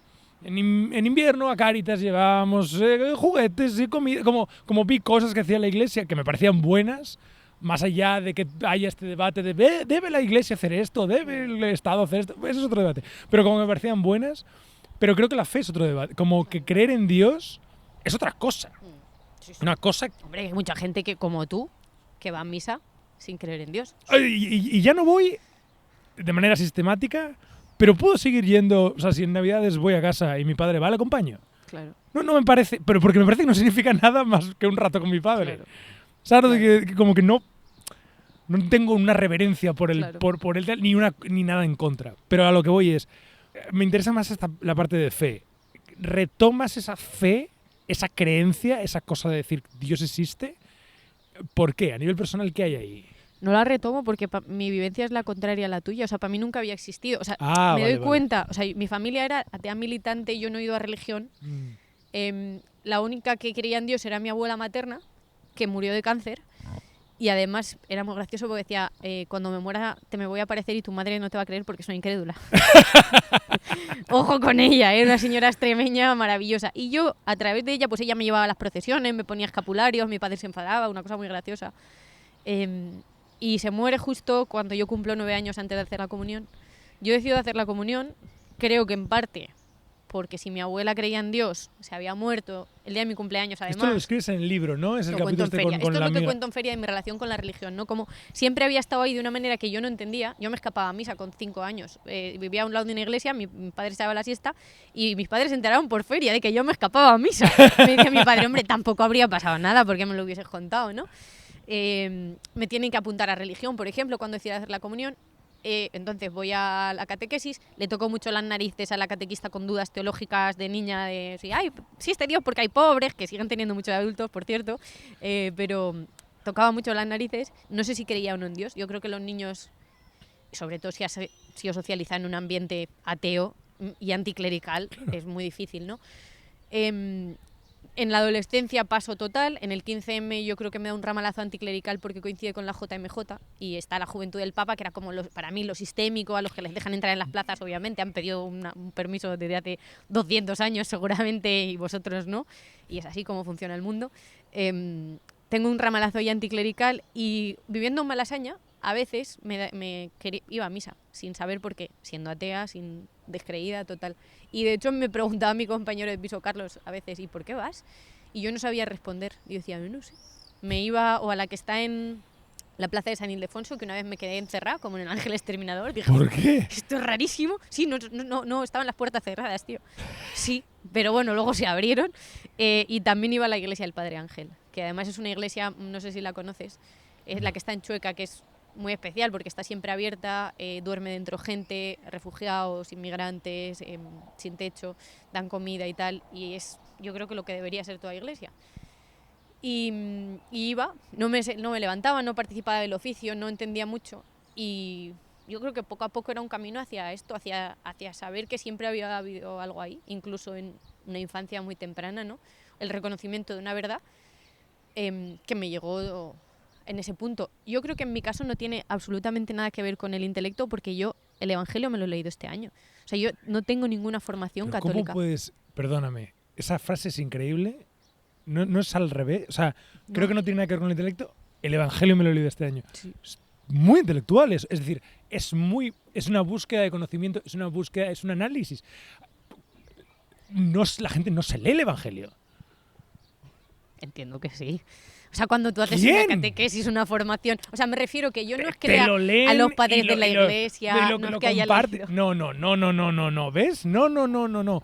invierno a Cáritas llevábamos juguetes y comida, como vi cosas que hacía la iglesia que me parecían buenas, más allá de que haya este debate de ¿debe la Iglesia hacer esto? ¿Debe el Estado hacer esto? Eso es otro debate. Pero como me parecían buenas, pero creo que la fe es otro debate. Como que creer en Dios es otra cosa. Sí, sí. Una cosa... Hombre, hay mucha gente que, como tú, que va a misa sin creer en Dios. Y ya no voy de manera sistemática, pero puedo seguir yendo. O sea, si en Navidades voy a casa y mi padre va, le acompaño. Claro. No me parece, pero porque me parece que no significa nada más que un rato con mi padre. Claro. ¿Sabes? Claro. Que como que no tengo una reverencia por el, Claro. por el tal, ni nada en contra. Pero a lo que voy es, me interesa más la parte de fe. ¿Retomas esa fe, esa creencia, esa cosa de decir Dios existe? ¿Por qué? A nivel personal, ¿qué hay ahí? No la retomo porque mi vivencia es la contraria a la tuya. O sea, para mí nunca había existido. O sea, me vale, doy cuenta. O sea, mi familia era atea militante y yo no he ido a religión. La única que creía en Dios era mi abuela materna, que murió de cáncer. Y además era muy gracioso porque decía, cuando me muera te me voy a aparecer y tu madre no te va a creer porque soy incrédula. Ojo con ella, una señora extremeña maravillosa. Y yo, a través de ella, pues ella me llevaba a las procesiones, me ponía escapularios, mi padre se enfadaba, una cosa muy graciosa. Y se muere justo cuando yo cumplo 9 años antes de hacer la comunión. Yo decido hacer la comunión, creo que en parte porque si mi abuela creía en Dios, se había muerto el día de mi cumpleaños, además. Esto lo escribes en el libro, ¿no? Es el Lo cuento capítulo en feria. con Esto es la lo que amiga. cuento en feria de mi relación con la religión, ¿no? Como siempre había estado ahí de una manera que yo no entendía. Yo me escapaba a misa con 5 años. Vivía a un lado de una iglesia, mi padre estaba a la siesta y mis padres se enteraron por feria de que yo me escapaba a misa. Me decía mi padre, hombre, tampoco habría pasado nada porque me lo hubieses contado, ¿no? Me tienen que apuntar a religión, por ejemplo, cuando decida hacer la comunión. Entonces voy a la catequesis, le tocó mucho las narices a la catequista con dudas teológicas de niña, de si existe Dios porque hay pobres, que siguen teniendo muchos adultos, por cierto, pero tocaba mucho las narices. No sé si creía o no en Dios. Yo creo que los niños, sobre todo si os socializan en un ambiente ateo y anticlerical, claro, es muy difícil, ¿no? En la adolescencia paso total, en el 15M yo creo que me da un ramalazo anticlerical porque coincide con la JMJ y está la Juventud del Papa, que era como para mí lo sistémico, a los que les dejan entrar en las plazas, obviamente, han pedido un permiso desde hace 200 años seguramente y vosotros no, y es así como funciona el mundo. Tengo un ramalazo ya anticlerical y viviendo en Malasaña, a veces iba a misa, sin saber por qué, siendo atea, sin descreída, total. Y de hecho me preguntaba mi compañero de piso, Carlos, a veces, ¿y por qué vas? Y yo no sabía responder. Y yo decía, no sé. Me iba o a la que está en la plaza de San Ildefonso, que una vez me quedé encerrada, como en el Ángel Exterminador. Dije, ¿por qué? Esto es rarísimo. Sí, no, estaban las puertas cerradas, tío. Sí, pero bueno, luego se abrieron. Y también iba a la iglesia del Padre Ángel, que además es una iglesia, no sé si la conoces, es la que está en Chueca, que es muy especial porque está siempre abierta, duerme dentro gente, refugiados, inmigrantes, sin techo, dan comida y tal, y es yo creo que lo que debería ser toda iglesia. Y iba, no me levantaba, no participaba del oficio, no entendía mucho, y yo creo que poco a poco era un camino hacia esto, hacia saber que siempre había habido algo ahí, incluso en una infancia muy temprana, ¿no? El reconocimiento de una verdad que me llegó en ese punto. Yo creo que en mi caso no tiene absolutamente nada que ver con el intelecto porque yo el Evangelio me lo he leído este año. O sea, yo no tengo ninguna formación ¿Pero católica. ¿Cómo puedes...? Perdóname, esa frase es increíble. No es al revés. O sea, creo que no tiene nada que ver con el intelecto. El Evangelio me lo he leído este año. Sí. Es muy intelectual. Es decir, es una búsqueda de conocimiento, es un análisis. La gente no se lee el Evangelio. Entiendo que sí. O sea, cuando tú haces ¿Quién? una catequesis, una formación... O sea, me refiero que yo no es que Te lea lo leen a los padres de la y lo iglesia, no es que haya leído. No, ¿ves? No.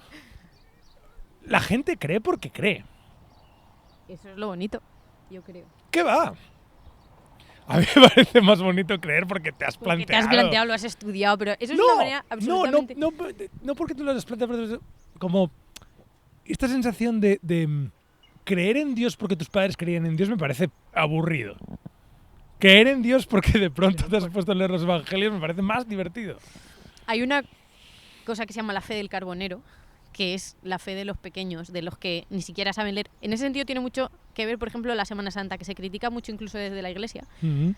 La gente cree porque cree. Eso es lo bonito, yo creo. ¿Qué va? A mí me parece más bonito creer porque te has Porque planteado. te has planteado, lo has estudiado, pero eso es una manera absolutamente... No porque tú lo has planteado, pero como esta sensación de creer en Dios porque tus padres creían en Dios me parece aburrido. Creer en Dios porque de pronto te has puesto a leer los evangelios me parece más divertido. Hay una cosa que se llama la fe del carbonero, que es la fe de los pequeños, de los que ni siquiera saben leer. En ese sentido tiene mucho que ver, por ejemplo, la Semana Santa, que se critica mucho incluso desde la iglesia. Uh-huh.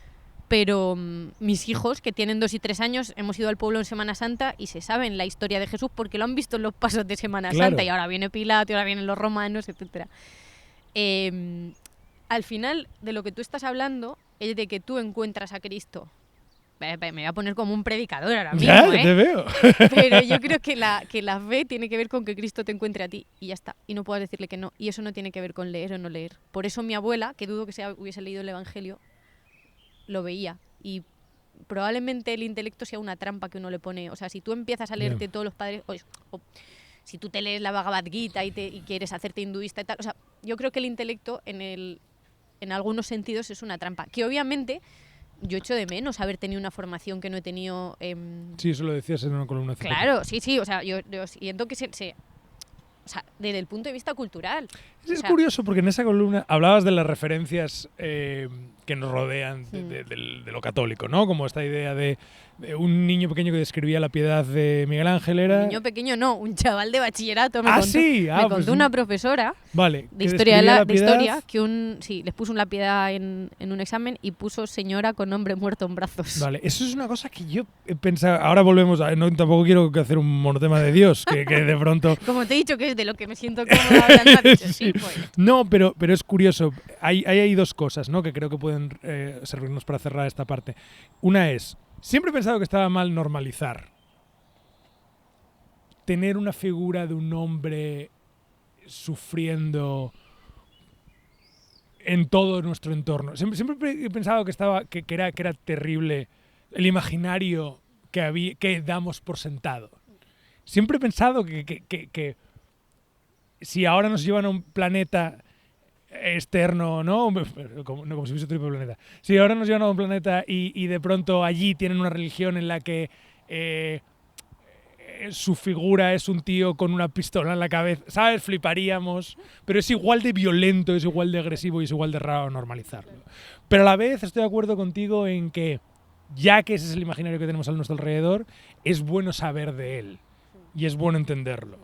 Pero mis hijos, que tienen 2 y 3 años, hemos ido al pueblo en Semana Santa y se saben la historia de Jesús porque lo han visto en los pasos de Semana Santa. Y ahora viene Pilato, y ahora vienen los romanos, etc. Al final, de lo que tú estás hablando, es de que tú encuentras a Cristo. Me voy a poner como un predicador ahora mismo, Ya, te veo. Pero yo creo que la fe tiene que ver con que Cristo te encuentre a ti y ya está. Y no puedas decirle que no. Y eso no tiene que ver con leer o no leer. Por eso mi abuela, que dudo que hubiese leído el Evangelio, lo veía. Y probablemente el intelecto sea una trampa que uno le pone. O sea, si tú empiezas a leerte todos los padres... O si tú te lees la Bhagavad Gita y quieres hacerte hinduista y tal... O sea, yo creo que el intelecto en algunos sentidos es una trampa. Que obviamente... Yo echo de menos haber tenido una formación que no he tenido... Sí, eso lo decías en una columna. Claro, sí, o sea, yo siento que o sea, desde el punto de vista cultural. Es curioso porque en esa columna hablabas de las referencias que nos rodean de lo católico, ¿no? Como esta idea de un niño pequeño que describía la piedad de Miguel Ángel era... Un niño pequeño no, un chaval de bachillerato. Me contó una profesora de historia, que les puso una piedad en un examen y puso señora con hombre muerto en brazos. Vale, eso es una cosa que yo he pensado... Ahora volvemos a... No, tampoco quiero hacer un monotema de Dios, que de pronto... Como te he dicho que es de lo que me siento cómoda hablando. Sí, pues. No, pero es curioso. Hay dos cosas, ¿no? Que creo que pueden servirnos para cerrar esta parte. Una es... Siempre he pensado que estaba mal normalizar tener una figura de un hombre sufriendo en todo nuestro entorno. Siempre he pensado que era terrible el imaginario que damos por sentado. Siempre he pensado que si ahora nos llevan a un planeta externo, ¿no? Como si hubiese otro tipo de planeta. Si ahora nos llevan a un planeta y de pronto allí tienen una religión en la que su figura es un tío con una pistola en la cabeza, ¿sabes? Fliparíamos. Pero es igual de violento, es igual de agresivo y es igual de raro normalizarlo. Pero a la vez estoy de acuerdo contigo en que, ya que ese es el imaginario que tenemos a nuestro alrededor, es bueno saber de él y es bueno entenderlo.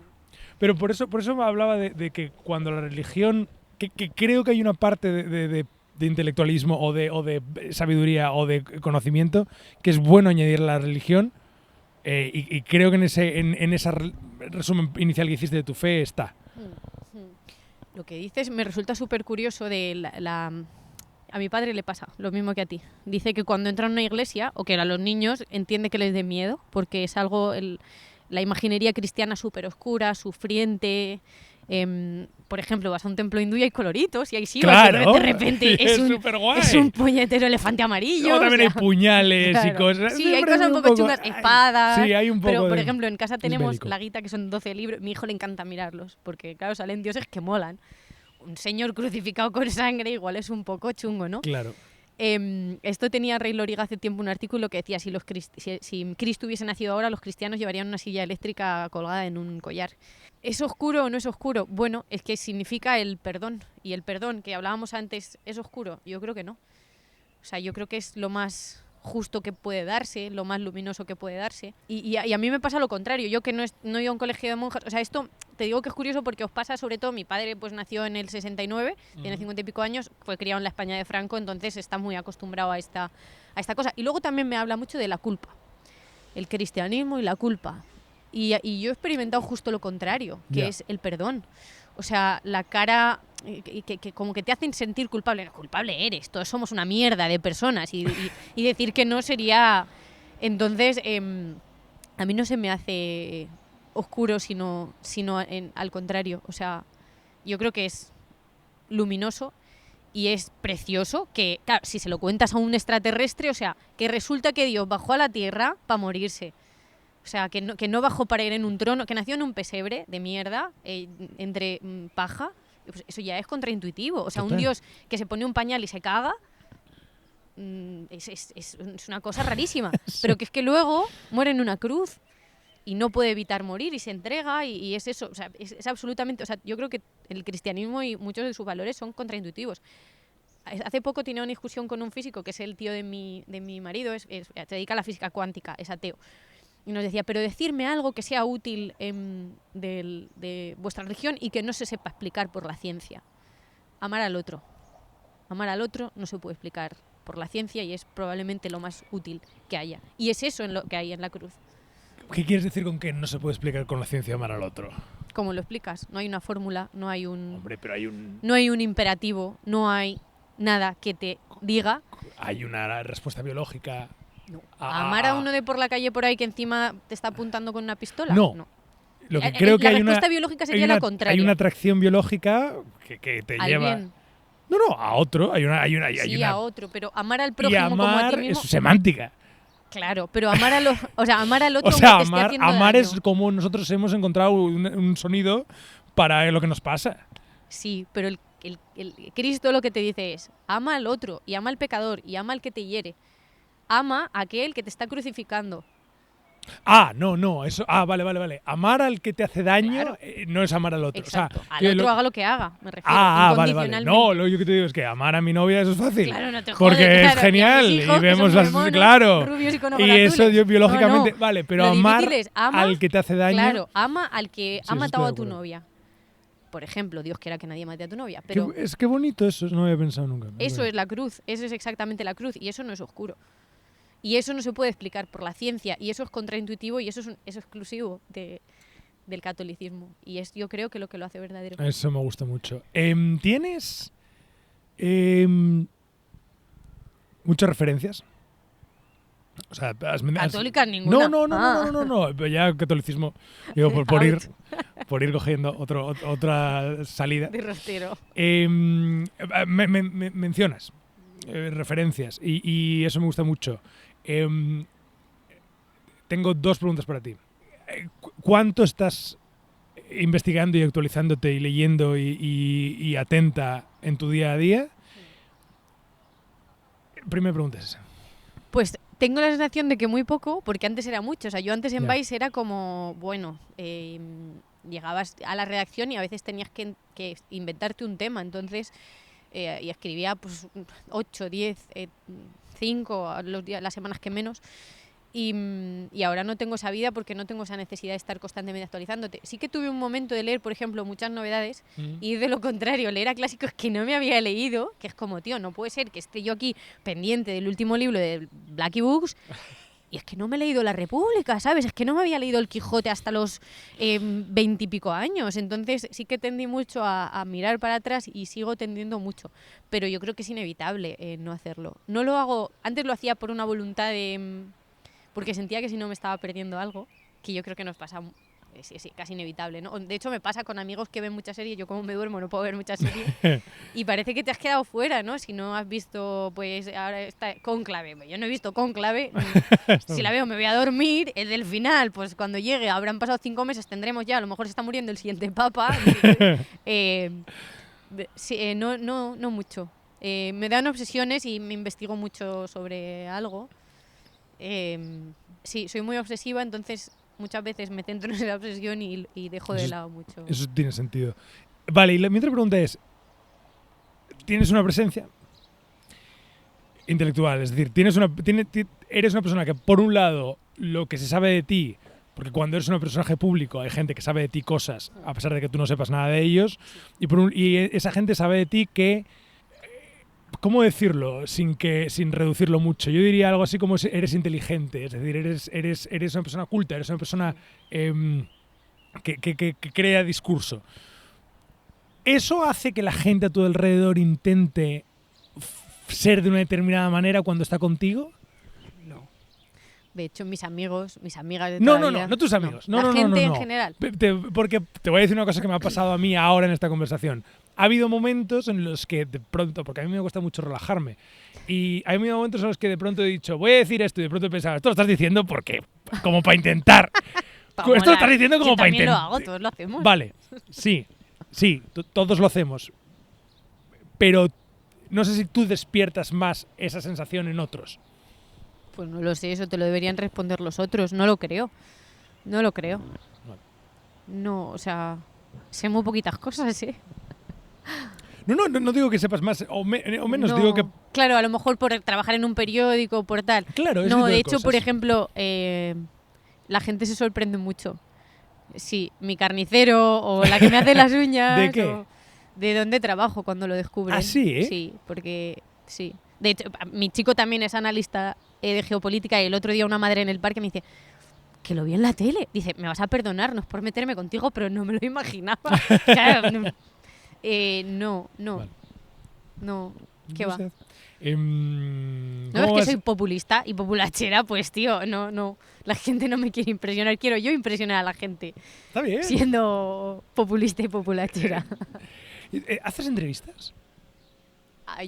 Pero por eso me hablaba de que cuando la religión... Que creo que hay una parte de intelectualismo o de sabiduría o de conocimiento que es bueno añadir a la religión y creo que en ese resumen inicial que hiciste de tu fe está. Lo que dices me resulta súper curioso a mi padre le pasa lo mismo que a ti. Dice que cuando entra en una iglesia o que a los niños entiende que les dé miedo porque es algo... la imaginería cristiana súper oscura, sufriente... por ejemplo, vas a un templo hindú y hay coloritos y hay Shiva, claro, de repente es un puñetero elefante amarillo. Luego también hay puñales y cosas. Sí, hay cosas un poco chungas, espadas. Sí, hay un poco. Pero, por ejemplo, en casa tenemos la Gita, que son 12 libros. Mi hijo le encanta mirarlos, porque, claro, salen dioses que molan. Un señor crucificado con sangre igual es un poco chungo, ¿no? Claro. Esto tenía Ray Loriga hace tiempo un artículo que decía si Cristo hubiese nacido ahora, los cristianos llevarían una silla eléctrica colgada en un collar. ¿Es oscuro o no es oscuro? Bueno, es que significa el perdón. Y el perdón que hablábamos antes, ¿es oscuro? Yo creo que no. O sea, yo creo que es lo más justo que puede darse, lo más luminoso que puede darse. Y a mí me pasa lo contrario. Yo que no he ido a un colegio de monjas... O sea, esto te digo que es curioso porque os pasa sobre todo... Mi padre pues nació en el 69, tiene 50 y pico años, fue criado en la España de Franco, entonces está muy acostumbrado a esta cosa. Y luego también me habla mucho de la culpa. El cristianismo y la culpa. Y yo he experimentado justo lo contrario, que es el perdón. O sea, la cara que como que te hacen sentir culpable. No, culpable eres, todos somos una mierda de personas. Y decir que no sería... Entonces, a mí no se me hace oscuro, sino al contrario. O sea, yo creo que es luminoso y es precioso que, claro, si se lo cuentas a un extraterrestre, o sea, que resulta que Dios bajó a la Tierra para morirse. O sea, que no bajó para ir en un trono, que nació en un pesebre de mierda, entre paja. Pues eso ya es contraintuitivo. O sea, total. Un Dios que se pone un pañal y se caga, es una cosa rarísima. Sí. Pero que es que luego muere en una cruz y no puede evitar morir y se entrega y es eso. O sea, es absolutamente... O sea, yo creo que el cristianismo y muchos de sus valores son contraintuitivos. Hace poco tenía una discusión con un físico, que es el tío de mi marido, se dedica a la física cuántica, es ateo. Y nos decía, pero decirme algo que sea útil de vuestra religión y que no se sepa explicar por la ciencia. Amar al otro. Amar al otro no se puede explicar por la ciencia y es probablemente lo más útil que haya. Y es eso en lo que hay en la cruz. ¿Qué quieres decir con que no se puede explicar con la ciencia amar al otro? ¿Cómo lo explicas? No hay una fórmula, no hay un... Hombre, pero hay un... No hay un imperativo, no hay nada que te diga. Hay una respuesta biológica. No. ¿Amar a uno de por la calle por ahí que encima te está apuntando con una pistola? No. Lo que creo que la respuesta biológica sería la contraria. Hay una atracción biológica que te al lleva... bien. No, a otro. A otro, pero amar al prójimo y amar como a ti mismo... es semántica. Claro, pero amar al otro O sea, aunque te esté haciendo amar daño. es como nosotros hemos encontrado un sonido para lo que nos pasa. Sí, pero el Cristo lo que te dice es, ama al otro, y ama al pecador, y ama al que te hiere. Ama a aquel que te está crucificando. No, eso. Vale. Amar al que te hace daño Claro. No es amar al otro. Exacto. O sea, al otro haga lo que haga, me refiero. Vale. Incondicionalmente. No, lo que te digo es que amar a mi novia eso es fácil. Claro, no te porque jode, es claro, genial y a mis hijos, y que vemos son las mormones, claro. rubios y con ojos Y eso azules. yo biológicamente, No. vale, pero Lo amar difícil es, ama, al que te hace daño. Claro, ama al que Sí, ha eso matado estoy de a tu acuerdo. novia. Por ejemplo, Dios quiera que nadie mate a tu novia, pero Qué bonito eso, no había pensado nunca. eso es la cruz, eso es exactamente la cruz, y eso no es oscuro. Y eso no se puede explicar por la ciencia, y eso es contraintuitivo, y eso es exclusivo del catolicismo. Y es, yo creo que lo hace verdadero. Eso me gusta mucho. ¿Tienes muchas referencias? O sea, Católicas ninguna. No. Ya catolicismo, digo, por ir cogiendo otra salida. De rostero. Mencionas referencias y eso me gusta mucho. Tengo 2 preguntas para ti. ¿Cuánto estás investigando y actualizándote y leyendo y atenta en tu día a día? Primera pregunta es esa. Pues tengo la sensación de que muy poco, porque antes era mucho. O sea, yo antes en Ya. Vice era como, llegabas a la redacción y a veces tenías que inventarte un tema. Entonces, y escribía pues 8, 10, 5, las semanas que menos. Y ahora no tengo esa vida porque no tengo esa necesidad de estar constantemente actualizándote. Sí que tuve un momento de leer, por ejemplo, muchas novedades y de lo contrario, leer a clásicos que no me había leído, que es como, tío, no puede ser que esté yo aquí pendiente del último libro de Blackie Books y es que no me he leído La República, ¿sabes? Es que no me había leído El Quijote hasta los 20 y pico años. Entonces sí que tendí mucho a mirar para atrás y sigo tendiendo mucho. Pero yo creo que es inevitable no hacerlo. No lo hago, antes lo hacía por una voluntad de... porque sentía que si no me estaba perdiendo algo, que yo creo que nos pasa, sí, casi inevitable, ¿no? De hecho, me pasa con amigos que ven muchas series, yo como me duermo no puedo ver muchas series, y parece que te has quedado fuera, ¿no? Si no has visto, pues, ahora está Cónclave. Yo no he visto Cónclave, si la veo me voy a dormir, es del final, pues cuando llegue, habrán pasado 5 meses, tendremos ya, a lo mejor se está muriendo el siguiente papa. No mucho. Me dan obsesiones y me investigo mucho sobre algo. Sí, soy muy obsesiva, entonces muchas veces me centro en esa obsesión y dejo de lado mucho. Eso tiene sentido. Vale, y mi otra pregunta es, ¿tienes una presencia intelectual? Es decir, eres una persona que, por un lado, lo que se sabe de ti, porque cuando eres un personaje público hay gente que sabe de ti cosas, a pesar de que tú no sepas nada de ellos, y esa gente sabe de ti que... ¿Cómo decirlo sin reducirlo mucho? Yo diría algo así como eres inteligente, es decir, eres una persona culta, eres una persona que crea discurso. ¿Eso hace que la gente a tu alrededor intente ser de una determinada manera cuando está contigo? No. De hecho, mis amigos, mis amigas de toda la vida, no tus amigos. No, la gente en no. general. Porque te voy a decir una cosa que me ha pasado a mí ahora en esta conversación. Ha habido momentos en los que de pronto, porque a mí me cuesta mucho relajarme, y ha habido momentos en los que de pronto he dicho, voy a decir esto, y de pronto he pensado, esto lo estás diciendo porque, como para intentar. Esto lo estás diciendo como para intentar. Yo también lo hago, todos lo hacemos. Vale, sí, todos lo hacemos. Pero no sé si tú despiertas más esa sensación en otros. Pues no lo sé, eso te lo deberían responder los otros. No lo creo. No, o sea, sé muy poquitas cosas, ¿eh? No digo que sepas más o menos, no, digo que... Claro, a lo mejor por trabajar en un periódico, por tal. Claro, no, de hecho, cosas. por ejemplo, la gente se sorprende mucho. Sí, mi carnicero o la que me hace las uñas. ¿De qué? O de dónde trabajo cuando lo descubren. ¿Ah, sí? Sí, porque sí. De hecho, mi chico también es analista de geopolítica y el otro día una madre en el parque me dice... que lo vi en la tele. Dice, me vas a perdonar, no es por meterme contigo, pero no me lo imaginaba. Claro, no. Vale. No. ¿Qué va? sé. No, es que soy populista y populachera, pues tío, no. La gente no me quiere impresionar. Quiero yo impresionar a la gente. Está bien. Siendo populista y populachera. ¿Haces entrevistas?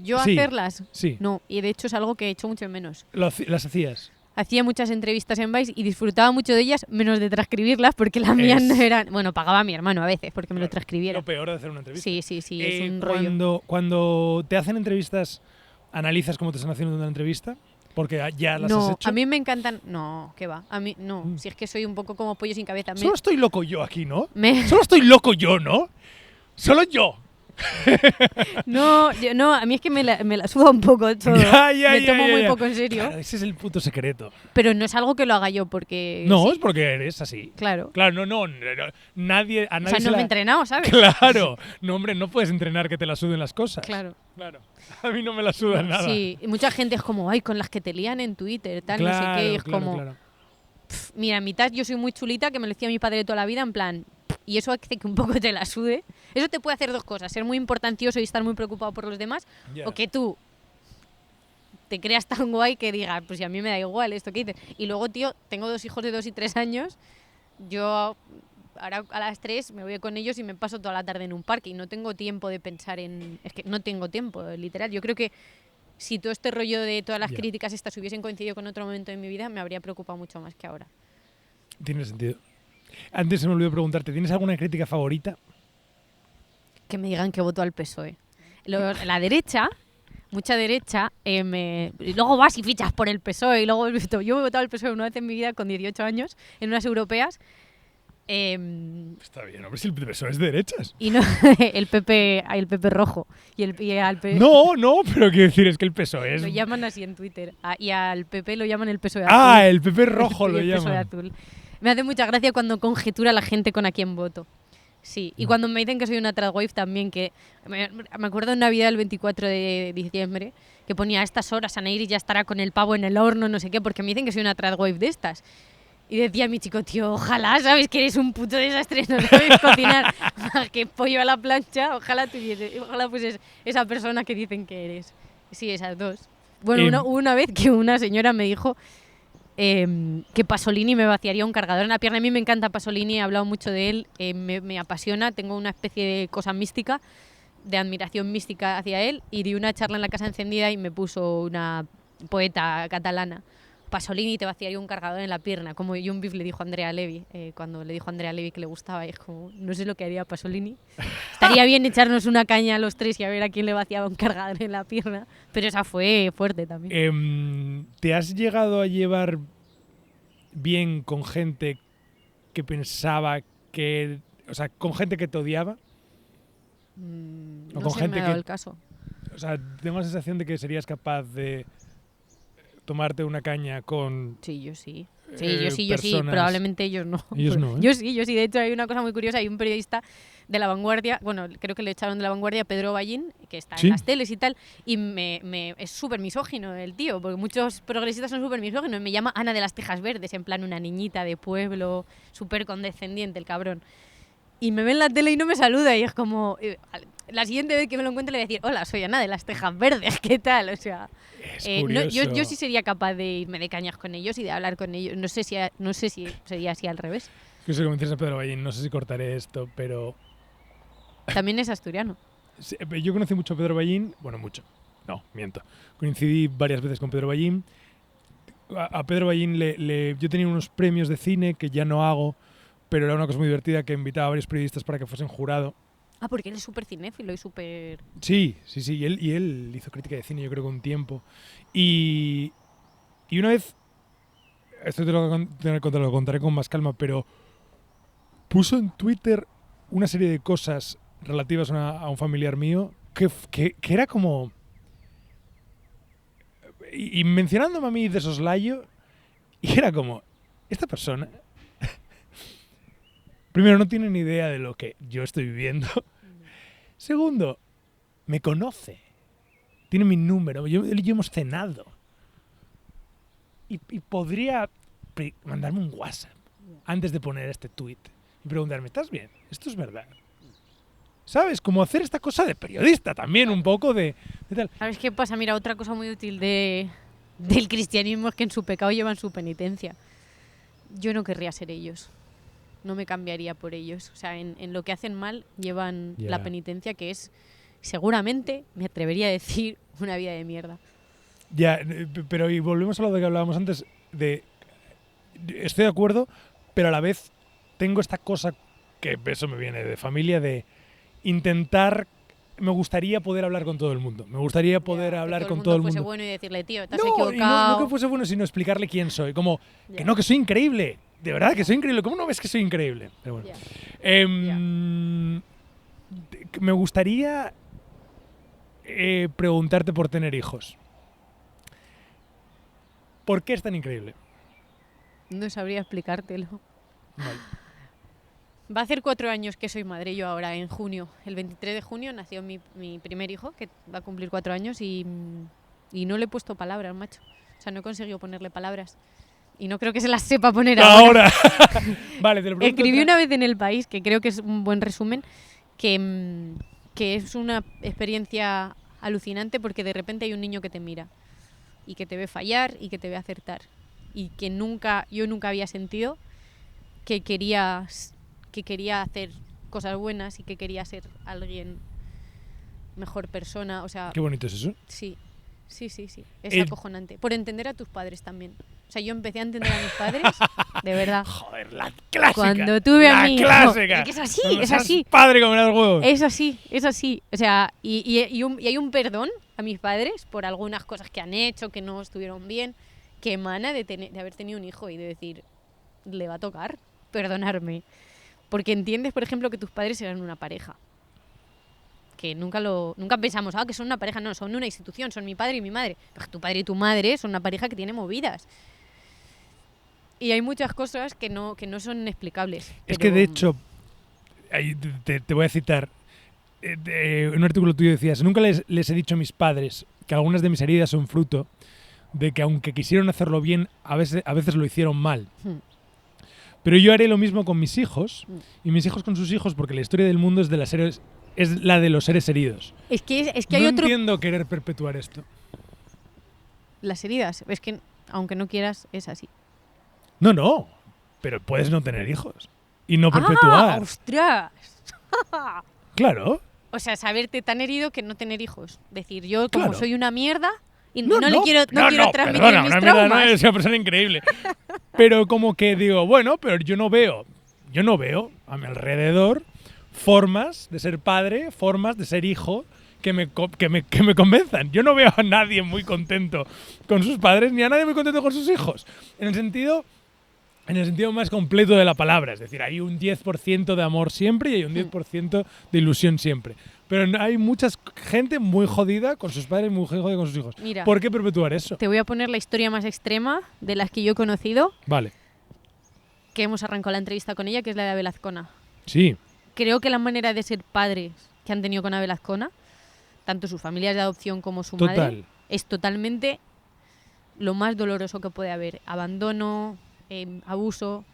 ¿Yo Sí, hacerlas? sí. No, y de hecho es algo que he hecho mucho menos. Las hacías. Hacía muchas entrevistas en Vice y disfrutaba mucho de ellas, menos de transcribirlas, porque las mías no eran... Bueno, pagaba a mi hermano a veces porque me lo transcribiera. Lo peor de hacer una entrevista. Sí, es un rollo. Cuando te hacen entrevistas, ¿analizas cómo te están haciendo una entrevista? Porque ya las has hecho. A mí me encantan... No, ¿qué va? A mí no. Si es que soy un poco como pollo sin cabeza. Solo estoy loco yo aquí, ¿no? Me- Solo estoy loco yo, ¿no? Solo yo. No, a mí es que me la suda un poco todo. Me tomo muy poco en serio. Claro, ese es el puto secreto. Pero no es algo que lo haga yo porque... No, sí. es porque eres así. Claro. Claro, nadie, a O nadie sea, no me he entrenado, ¿sabes? Claro. No, hombre, no puedes entrenar que te la suden las cosas. Claro. A mí no me la sudan nada. Sí, y mucha gente es como, ay, con las que te lían en Twitter, tal, no sé qué. Y es como, mira, en mitad yo soy muy chulita, que me lo decía mi padre toda la vida, en plan, y eso hace que un poco te la sude. Eso te puede hacer dos cosas, ser muy importantioso y estar muy preocupado por los demás, o que tú te creas tan guay que digas, pues si a mí me da igual esto que dices. Y luego, tío, tengo 2 hijos de 2 y 3 años, yo ahora a las 3 me voy con ellos y me paso toda la tarde en un parque y no tengo tiempo de pensar en... Es que no tengo tiempo, literal. Yo creo que si todo este rollo de todas las críticas estas hubiesen coincidido con otro momento de mi vida, me habría preocupado mucho más que ahora. Tiene sentido. Antes se me olvidó preguntarte, ¿tienes alguna crítica favorita? Que me digan que voto al PSOE. La derecha, mucha derecha, y luego vas y fichas por el PSOE y luego yo he votado al PSOE una vez en mi vida con 18 años en unas europeas. Está bien, hombre, si el PSOE es de derechas. Y no, el PP rojo. No, pero quiero decir, es que el PSOE es... Lo llaman así en Twitter. Y al PP lo llaman el PSOE azul. Ah, el PP rojo lo llaman. El PSOE azul. Me hace mucha gracia cuando conjetura la gente con a quién voto. Sí, y cuando me dicen que soy una tradwife también, que me acuerdo en Navidad del 24 de diciembre, que ponía a estas horas Anairis ya estará con el pavo en el horno, no sé qué, porque me dicen que soy una tradwife de estas. Y decía mi chico, tío, ojalá, sabes que eres un puto desastre, no sabes cocinar más que pollo a la plancha, ojalá fueses esa persona que dicen que eres. Sí, esas dos. Bueno, hubo una vez que una señora me dijo que Pasolini me vaciaría un cargador en la pierna. A mí me encanta Pasolini, he hablado mucho de él, me apasiona, tengo una especie de cosa mística, de admiración mística hacia él, y di una charla en la casa encendida y me puso una poeta catalana. Pasolini te vaciaría un cargador en la pierna, como John Beef le dijo a Andrea Levy, cuando le dijo a Andrea Levy que le gustaba, y es como, no sé lo que haría Pasolini. Estaría bien echarnos una caña a los tres y a ver a quién le vaciaba un cargador en la pierna, pero esa fue fuerte también. ¿Te has llegado a llevar bien con gente que pensaba que... O sea, con gente que te odiaba? No con gente me ha dado el caso. O sea, tengo la sensación de que serías capaz de tomarte una caña con... Sí, yo sí. Yo sí. Probablemente ellos no. Ellos no, ¿eh? Yo sí. De hecho, hay una cosa muy curiosa. Hay un periodista de La Vanguardia, bueno, creo que le echaron de La Vanguardia, Pedro Ballín, que está en las teles y tal, y es súper misógino el tío, porque muchos progresistas son súper misóginos. Me llama Ana de las Tejas Verdes, en plan una niñita de pueblo, súper condescendiente el cabrón. Y me ve en la tele y no me saluda, y es como... La siguiente vez que me lo encuentre le voy a decir, hola, soy Ana de las Tejas Verdes, ¿qué tal? O sea, yo sí sería capaz de irme de cañas con ellos y de hablar con ellos. No sé si sería así al revés. Es que se lo mencionas a Pedro Ballín, no sé si cortaré esto, pero... También es asturiano. Sí, yo conocí mucho a Pedro Ballín, bueno, mucho, no, miento. Coincidí varias veces con Pedro Ballín. A Pedro Ballín yo tenía unos premios de cine que ya no hago, pero era una cosa muy divertida, que invitaba a varios periodistas para que fuesen jurado. Ah, porque él es súper cinéfilo y súper... Sí, y él hizo crítica de cine, yo creo que un tiempo. Y una vez, esto te lo contaré con más calma, pero puso en Twitter una serie de cosas relativas a un familiar mío que era como... Y mencionándome a mí de soslayo, y era como, esta persona... Primero, no tiene ni idea de lo que yo estoy viviendo. Segundo, me conoce. Tiene mi número. Él y yo hemos cenado. Y podría mandarme un WhatsApp antes de poner este tweet y preguntarme, ¿estás bien? ¿Esto es verdad? ¿Sabes? Como hacer esta cosa de periodista también, un poco de ¿Qué tal? ¿Sabes qué pasa? Mira, otra cosa muy útil del cristianismo es que en su pecado llevan su penitencia. Yo no querría ser ellos. No me cambiaría por ellos. O sea, en lo que hacen mal llevan Ya. la penitencia, que es, seguramente, me atrevería a decir, una vida de mierda. Ya, pero y volvemos a lo de que hablábamos antes, estoy de acuerdo, pero a la vez tengo esta cosa, que eso me viene de familia, de intentar, me gustaría poder hablar con todo el mundo, me gustaría poder Ya, hablar que con todo el fuese mundo. bueno y decirle, tío, te has No, y equivocado. no que fuese bueno, sino explicarle quién soy, como, Ya. que no, que soy increíble, de verdad, que soy increíble, ¿cómo no ves que soy increíble? Pero bueno. Ya. Me gustaría preguntarte por tener hijos. ¿Por qué es tan increíble? No sabría explicártelo. Vale. Va a hacer 4 años que soy madre yo ahora, en junio. El 23 de junio nació mi primer hijo, que va a cumplir 4 años, y no le he puesto palabras, macho. O sea, no he conseguido ponerle palabras. Y no creo que se las sepa poner ahora. Vale, te lo pregunto. Escribí una vez en El País, que creo que es un buen resumen, que es una experiencia alucinante porque de repente hay un niño que te mira y que te ve fallar y que te ve acertar. Y que yo nunca había sentido que quería hacer cosas buenas y que quería ser alguien mejor persona. O sea, Qué bonito es eso. sí. Es acojonante. Por entender a tus padres también. O sea, yo empecé a entender a mis padres, de verdad. Joder, la clásica. Cuando tuve a mi hijo. clásica. Es que es así, Cuando es seas así. Padre, comer los huevos. Es así. O sea, y hay un perdón a mis padres por algunas cosas que han hecho, que no estuvieron bien, que emana de haber tenido un hijo y de decir, le va a tocar perdonarme. Porque entiendes, por ejemplo, que tus padres eran una pareja. Que nunca pensamos, que son una pareja. No, son una institución, son mi padre y mi madre. Pero tu padre y tu madre son una pareja que tiene movidas. Y hay muchas cosas que no son explicables. Es que de hecho, ahí te voy a citar, en un artículo tuyo decías, nunca les he dicho a mis padres que algunas de mis heridas son fruto de que aunque quisieron hacerlo bien, a veces lo hicieron mal. Pero yo haré lo mismo con mis hijos y mis hijos con sus hijos, porque la historia del mundo es la de los seres heridos. Es que No hay otro... entiendo querer perpetuar esto. Las heridas, es que aunque no quieras, es así. No, pero puedes no tener hijos y no perpetuar. ¡Ostras! Claro. O sea, saberte tan herido que no tener hijos. Decir, yo como Claro. soy una mierda y No quiero transmitir perdona, mis una mierda, traumas. no, es una persona increíble. Pero como que digo, bueno, pero yo no veo a mi alrededor formas de ser padre, formas de ser hijo que me convenzan. Yo no veo a nadie muy contento con sus padres ni a nadie muy contento con sus hijos. En el sentido más completo de la palabra. Es decir, hay un 10% de amor siempre y hay un 10% de ilusión siempre. Pero hay mucha gente muy jodida con sus padres y muy jodida con sus hijos. Mira, ¿por qué perpetuar eso? te voy a poner la historia más extrema de las que yo he conocido, Vale. que hemos arrancado la entrevista con ella, que es la de Abel Azcona. Sí. Creo que la manera de ser padres que han tenido con Abel Azcona, tanto sus familias de adopción como su madre, es totalmente lo más doloroso que puede haber. Abandono, abuso.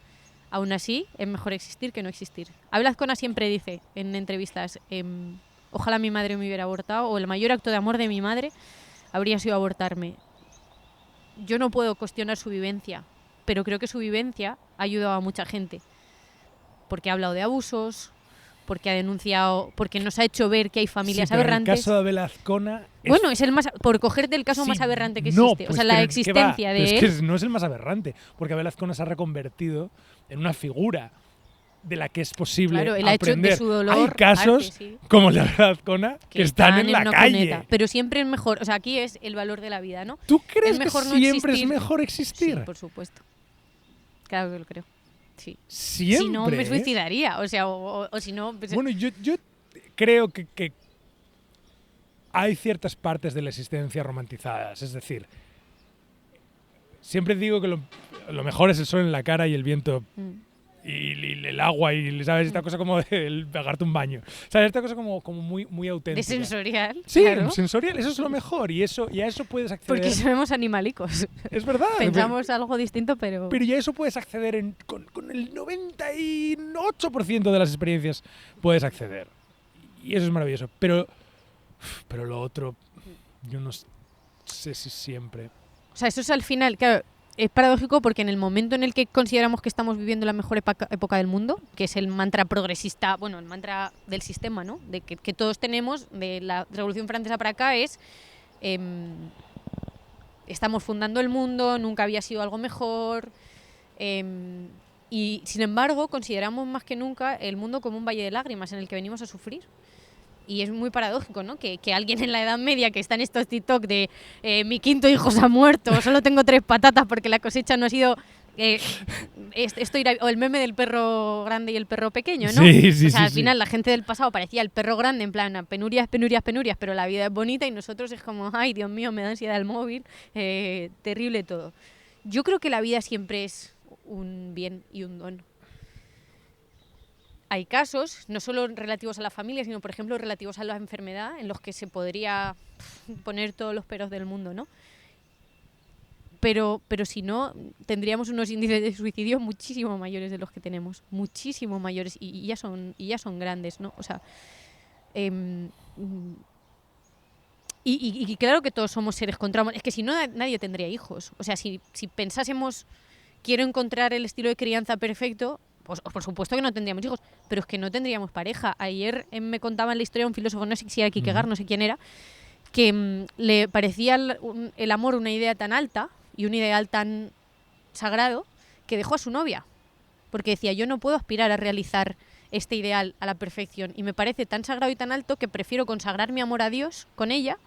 Aún así, es mejor existir que no existir. Abel Azcona siempre dice en entrevistas, ojalá mi madre me hubiera abortado, o el mayor acto de amor de mi madre habría sido abortarme. Yo no puedo cuestionar su vivencia, pero creo que su vivencia ha ayudado a mucha gente. Porque ha hablado de abusos, porque ha denunciado, porque nos ha hecho ver que hay familias sí, pero aberrantes. El caso de Abel Azcona Bueno, es el más, por cogerte el caso más aberrante que existe. O sea, la existencia de él. Es que no es el más aberrante, porque Abel Azcona se ha reconvertido en una figura de la que es posible Claro, él ha hecho aprender. de su dolor Hay casos arte, sí, como el de Abel Azcona que están en la una calle. cuneta. Pero siempre es mejor, o sea, aquí es el valor de la vida, ¿no? ¿Tú crees Es mejor que no siempre existir? es mejor existir? Sí, por supuesto. Claro que lo creo. Sí. Siempre. Si no, me suicidaría. O sea, o si no... Pues, bueno, yo creo que hay ciertas partes de la existencia romantizadas. Es decir, siempre digo que lo mejor es el sol en la cara y el viento y el agua y, ¿sabes? Esta cosa como el pegarte un baño. ¿Sabes? Esta cosa como muy, muy auténtica. de sensorial. Sí, claro. sensorial. Eso es lo mejor y a eso puedes acceder. Porque somos animalicos. Es verdad. Pensamos algo distinto, pero... Pero ya eso puedes acceder con el 98% de las experiencias puedes acceder. Y eso es maravilloso. Pero lo otro... Yo no sé si siempre. O sea, eso es al final, claro, es paradójico porque en el momento en el que consideramos que estamos viviendo la mejor época del mundo, que es el mantra progresista, bueno, el mantra del sistema, ¿no? De que todos tenemos, de la Revolución Francesa para acá, es estamos fundando el mundo, nunca había sido algo mejor. Y sin embargo, consideramos más que nunca el mundo como un valle de lágrimas en el que venimos a sufrir. Y es muy paradójico, ¿no? Que alguien en la Edad Media que está en estos TikTok de mi quinto hijo se ha muerto, solo tengo 3 patatas porque la cosecha no ha sido... o el meme del perro grande y el perro pequeño, ¿no? Sí, o sea, al sí. final la gente del pasado parecía el perro grande, en plan, penurias, penurias, penurias, pero la vida es bonita y nosotros es como, ay, Dios mío, me da ansiedad el móvil, terrible todo. Yo creo que la vida siempre es un bien y un don. Hay casos, no solo relativos a la familia, sino, por ejemplo, relativos a la enfermedad, en los que se podría poner todos los peros del mundo, ¿no? Pero si no, tendríamos unos índices de suicidio muchísimo mayores de los que tenemos, muchísimo mayores, y ya son grandes, ¿no? O sea, y claro que todos somos seres con traumas. Es que si no, nadie tendría hijos. O sea, si pensásemos, quiero encontrar el estilo de crianza perfecto, pues por supuesto que no tendríamos hijos, pero es que no tendríamos pareja. Ayer me contaban la historia de un filósofo, no sé si era Kierkegaard, no sé quién era, que le parecía el amor una idea tan alta y un ideal tan sagrado que dejó a su novia. Porque decía, yo no puedo aspirar a realizar este ideal a la perfección. Y me parece tan sagrado y tan alto que prefiero consagrar mi amor a Dios con ella,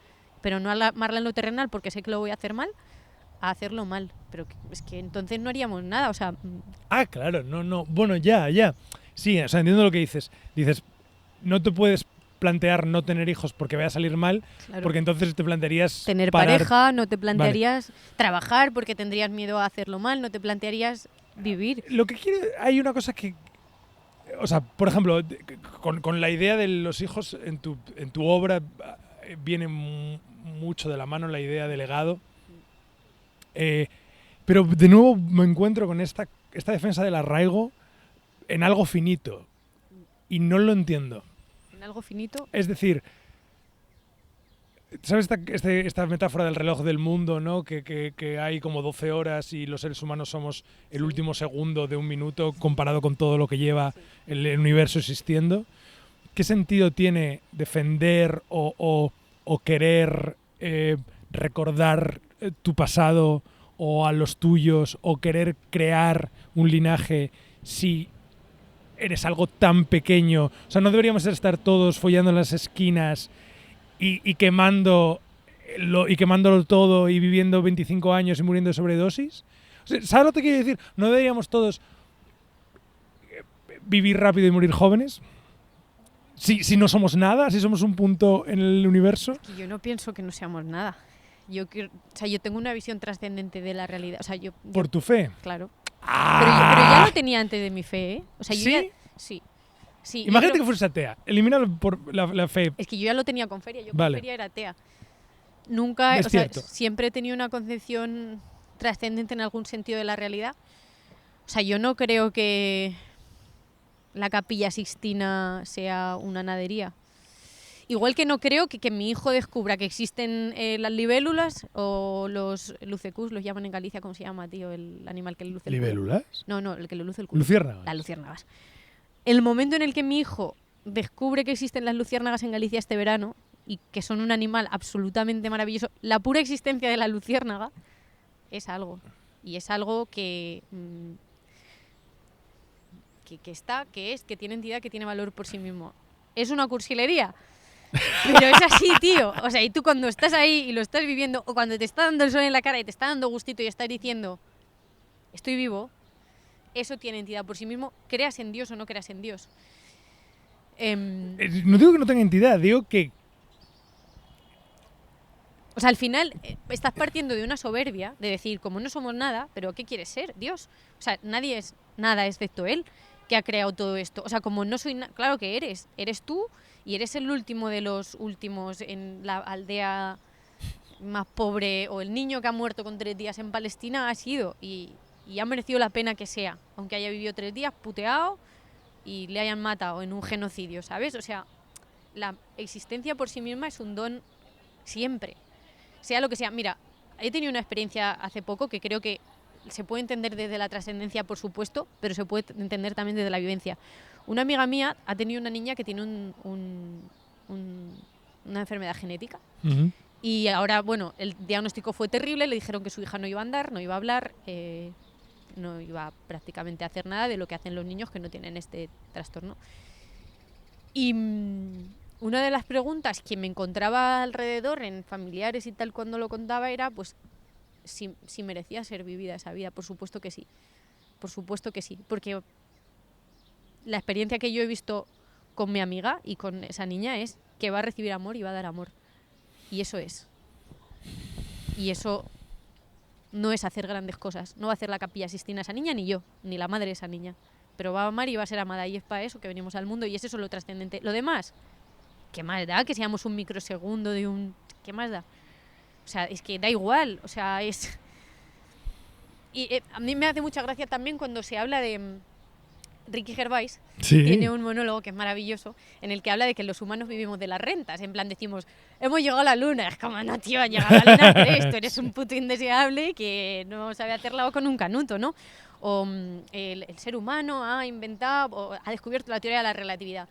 pero no amarla en lo terrenal porque sé que lo voy a hacer mal, a hacerlo mal. Pero es que entonces no haríamos nada, o sea... Ah, claro, no. Bueno, ya. Sí, o sea, entiendo lo que dices. Dices, no te puedes plantear no tener hijos porque vaya a salir mal, Claro. porque entonces te plantearías tener parar. pareja, no te plantearías trabajar porque tendrías miedo a hacerlo mal, no te plantearías vivir. Lo que quiero, hay una cosa que, o sea, por ejemplo, con la idea de los hijos en tu obra viene mucho de la mano la idea de legado. Pero de nuevo me encuentro con esta defensa del arraigo en algo finito y no lo entiendo. En algo finito. Es decir, ¿sabes esta metáfora del reloj del mundo, ¿no? Que hay como 12 horas y los seres humanos somos el último segundo de un minuto comparado con todo lo que lleva el universo existiendo? ¿Qué sentido tiene defender o querer recordar tu pasado o a los tuyos o querer crear un linaje si eres algo tan pequeño? O sea, ¿no deberíamos estar todos follando en las esquinas y quemándolo todo y viviendo 25 años y muriendo de sobredosis? O sea, ¿sabes lo que quiero decir? ¿No deberíamos todos vivir rápido y morir jóvenes? Si no somos nada, si somos un punto en el universo. Es que yo no pienso que no seamos nada. Yo tengo una visión trascendente de la realidad. O sea, ¿Por tu fe? Claro. ¡Ah! Pero ya lo tenía antes de mi fe, ¿eh? O sea, ¿Sí? yo ya, sí. Imagínate que fueras atea. Elimina por la fe. Es que yo ya lo tenía con feria. Yo con Vale. feria era atea. Nunca, Es o sea, cierto. siempre he tenido una concepción trascendente en algún sentido de la realidad. O sea, yo no creo que la Capilla Sixtina sea una nadería. Igual que no creo que mi hijo descubra que existen las libélulas o los lucecús, los llaman en Galicia, ¿cómo se llama, tío? El animal que le luce el culo. ¿Libélulas? No, el que le luce el culo. Luciérnagas. Las luciérnagas. El momento en el que mi hijo descubre que existen las luciérnagas en Galicia este verano y que son un animal absolutamente maravilloso, la pura existencia de la luciérnaga es algo. Y es algo que tiene entidad, que tiene valor por sí mismo. Es una cursilería. Pero es así, tío. O sea, y tú cuando estás ahí y lo estás viviendo, o cuando te está dando el sol en la cara y te está dando gustito y estás diciendo, estoy vivo, eso tiene entidad por sí mismo, creas en Dios o no creas en Dios. No digo que no tenga entidad, digo que... O sea, al final estás partiendo de una soberbia de decir, como no somos nada, pero ¿qué quieres ser? Dios. O sea, nadie es nada excepto Él que ha creado todo esto. O sea, como no soy claro que eres tú y eres el último de los últimos en la aldea más pobre, o el niño que ha muerto con 3 días en Palestina ha sido y ha merecido la pena que sea, aunque haya vivido 3 días puteado y le hayan matado en un genocidio, ¿sabes? O sea, la existencia por sí misma es un don siempre. sea lo que sea. Mira, he tenido una experiencia hace poco que creo que se puede entender desde la trascendencia, por supuesto, pero se puede entender también desde la vivencia. Una amiga mía ha tenido una niña que tiene una enfermedad genética. Ujú. Y ahora, bueno, el diagnóstico fue terrible, le dijeron que su hija no iba a andar, no iba a hablar, no iba prácticamente a hacer nada de lo que hacen los niños que no tienen este trastorno. Y una de las preguntas que me encontraba alrededor en familiares y tal cuando lo contaba era pues si merecía ser vivida esa vida. Por supuesto que sí, porque la experiencia que yo he visto con mi amiga y con esa niña es que va a recibir amor y va a dar amor. Y eso es. Y eso no es hacer grandes cosas. No va a hacer la Capilla Sixtina esa niña, ni yo, ni la madre de esa niña. Pero va a amar y va a ser amada. Y es para eso que venimos al mundo. Y es eso lo trascendente. Lo demás, ¿qué más da? Que seamos un microsegundo de un... ¿Qué más da? O sea, es que da igual. O sea, es... Y a mí me hace mucha gracia también cuando se habla de... Ricky Gervais tiene un monólogo que es maravilloso en el que habla de que los humanos vivimos de las rentas. En plan decimos, hemos llegado a la luna. Es como, no, tío, han llegado a la luna 3. Tú eres un puto indeseable que no sabe hacerla con un canuto, ¿no? O el ser humano ha inventado o ha descubierto la teoría de la relatividad.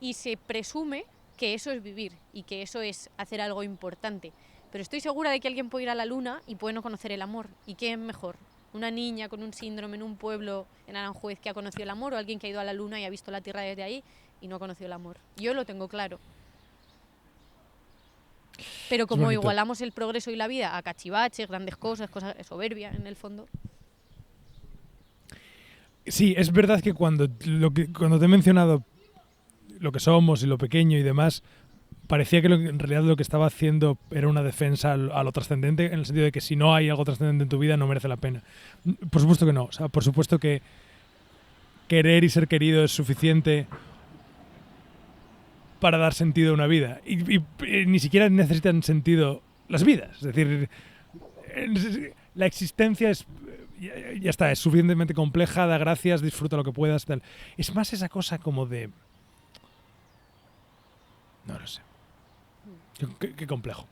Y se presume que eso es vivir y que eso es hacer algo importante. Pero estoy segura de que alguien puede ir a la luna y puede no conocer el amor. ¿Y qué es mejor? Una niña con un síndrome en un pueblo en Aranjuez que ha conocido el amor, o alguien que ha ido a la luna y ha visto la Tierra desde ahí y no ha conocido el amor. Yo lo tengo claro. Pero como igualamos el progreso y la vida a cachivaches, grandes cosas, cosas soberbia en el fondo. Sí, es verdad que cuando te he mencionado lo que somos y lo pequeño y demás, parecía que en realidad lo que estaba haciendo era una defensa a lo trascendente, en el sentido de que si no hay algo trascendente en tu vida no merece la pena. Por supuesto que no. O sea, por supuesto que querer y ser querido es suficiente para dar sentido a una vida. Y ni siquiera necesitan sentido las vidas. Es decir, la existencia es... Ya está, es suficientemente compleja, da gracias, disfruta lo que puedas. Tal. Es más esa cosa como de... No lo sé. Qué complejo.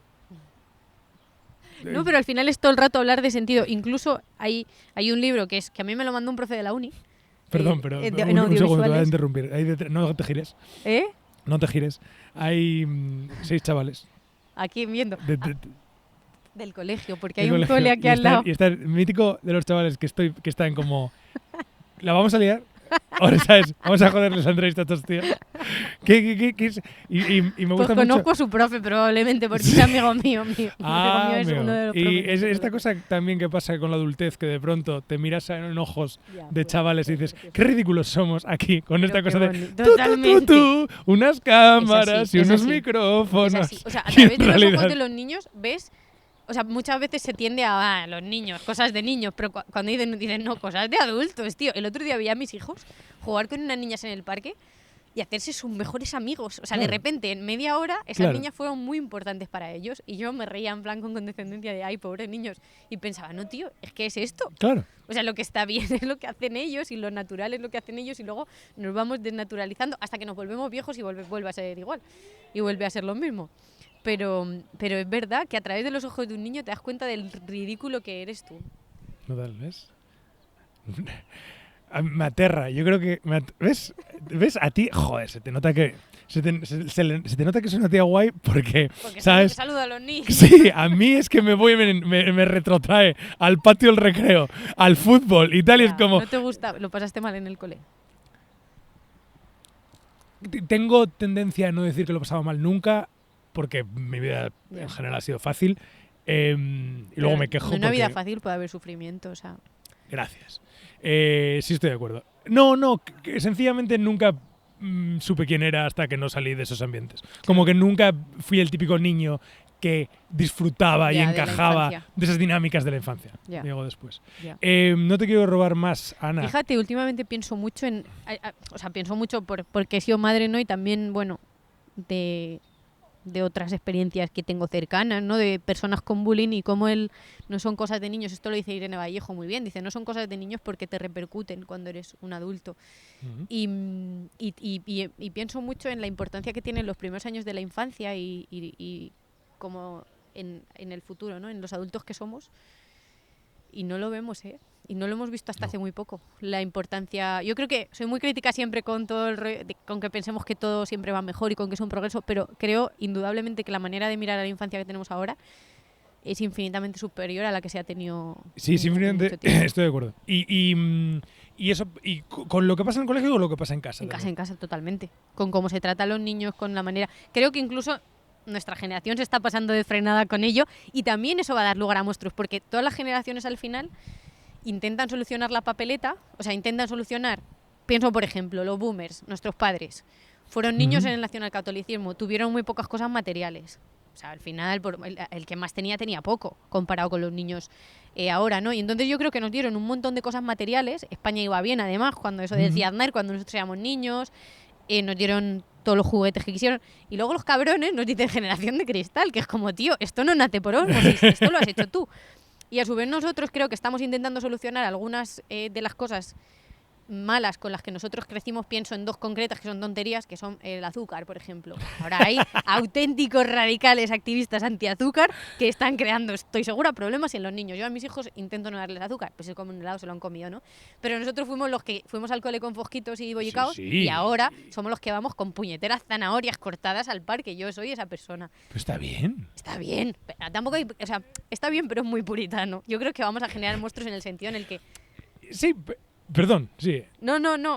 No, pero al final es todo el rato hablar de sentido. Incluso hay un libro que a mí me lo mandó un profe de la uni. Perdón, pero en un segundo, te voy a interrumpir. No te gires. ¿Eh? No te gires. Hay 6 chavales. Aquí viendo. Del colegio, porque hay un colegio, cole aquí al lado. Y está el mítico de los chavales que están como... ¿La vamos a liar? Ahora, ¿sabes? Vamos a joderles a Andrés a estos tíos. ¿Qué es? Y me gusta pues conozco mucho... a su profe probablemente, porque es amigo mío. Ah, amigo mío es uno de los y profes. esta cosa también que pasa con la adultez, que de pronto te miras en ojos Ya, de chavales y dices, qué ridículos somos aquí con esta cosa de Totalmente. unas cámaras así, y es unos así. micrófonos. Es así. O sea, a Y través en de los realidad- ojos de los niños ves... O sea, muchas veces se tiende a los niños, cosas de niños, pero cuando dicen no, cosas de adultos, tío. El otro día vi a mis hijos jugar con unas niñas en el parque y hacerse sus mejores amigos. O sea, Claro. de repente, en media hora, esas Claro. niñas fueron muy importantes para ellos y yo me reía en plan con condescendencia de, ay, pobres niños. Y pensaba, no, tío, es que es esto. Claro. O sea, lo que está bien es lo que hacen ellos y lo natural es lo que hacen ellos y luego nos vamos desnaturalizando hasta que nos volvemos viejos y vuelve a ser igual. Y vuelve a ser lo mismo. Pero es verdad que a través de los ojos de un niño te das cuenta del ridículo que eres tú. No tal vez. Me aterra. Yo creo que... ¿Ves? A ti... Joder, se te nota que... Se te nota que es una tía guay porque ¿sabes? Saludo a los niños. Sí, a mí es que me retrotrae al patio del recreo, al fútbol y tal, y es como... ¿No te gusta? ¿Lo pasaste mal en el cole? Tengo tendencia a no decir que lo he pasado mal nunca, porque mi vida en general ha sido fácil, y luego me quejo en una vida porque... fácil puede haber sufrimiento, o sea... Gracias. Sí estoy de acuerdo. No, que sencillamente nunca supe quién era hasta que no salí de esos ambientes. Como que nunca fui el típico niño que disfrutaba y Ya, de la encajaba infancia. de esas dinámicas de la infancia. Ya. Digo después. Ya. No te quiero robar más, Ana. Fíjate, últimamente pienso mucho en... O sea, pienso mucho porque he sido madre, ¿no? Y también, bueno, de otras experiencias que tengo cercanas, ¿no? De personas con bullying y cómo no son cosas de niños. Esto lo dice Irene Vallejo muy bien. Dice, no son cosas de niños porque te repercuten cuando eres un adulto. Ujú. Y pienso mucho en la importancia que tienen los primeros años de la infancia y como en el futuro, ¿no? En los adultos que somos. Y no lo vemos, ¿eh? Y no lo hemos visto hasta hace muy poco. La importancia... Yo creo que soy muy crítica siempre con todo con que pensemos que todo siempre va mejor y con que es un progreso, pero creo indudablemente que la manera de mirar a la infancia que tenemos ahora es infinitamente superior a la que se ha tenido Sí, en infinitamente. mucho tiempo. Estoy de acuerdo. Y eso, y con lo que pasa en el colegio o con lo que pasa en casa. En casa, totalmente. Con cómo se trata a los niños, con la manera... Creo que incluso nuestra generación se está pasando de frenada con ello y también eso va a dar lugar a monstruos, porque todas las generaciones al final intentan solucionar la papeleta, o sea, intentan solucionar... Pienso, por ejemplo, los boomers, nuestros padres, fueron niños en el nacionalcatolicismo, tuvieron muy pocas cosas materiales. O sea, al final el que más tenía poco comparado con los niños ahora, ¿no? Y entonces yo creo que nos dieron un montón de cosas materiales. España iba bien, además, cuando eso decía Aznar, cuando nosotros éramos niños. Nos dieron todos los juguetes que quisieron. Y luego los cabrones nos dicen generación de cristal, que es como, tío, esto no nace por osmosis, esto lo has hecho tú. Y a su vez nosotros creo que estamos intentando solucionar algunas de las cosas malas con las que nosotros crecimos. Pienso en dos concretas que son tonterías, que son el azúcar, por ejemplo. Ahora hay auténticos radicales activistas antiazúcar que están creando, estoy segura, problemas en los niños. Yo a mis hijos intento no darles azúcar, pues si comen un helado se lo han comido, ¿no? Pero nosotros fuimos los que fuimos al cole con fosquitos y bollicaos, y ahora somos los que vamos con puñeteras zanahorias cortadas al parque. Yo soy esa persona. Pues está bien. Está bien. Tampoco hay, o sea, está bien, pero es muy puritano. Yo creo que vamos a generar monstruos en el sentido en el que... Sí, perdón, sí. No,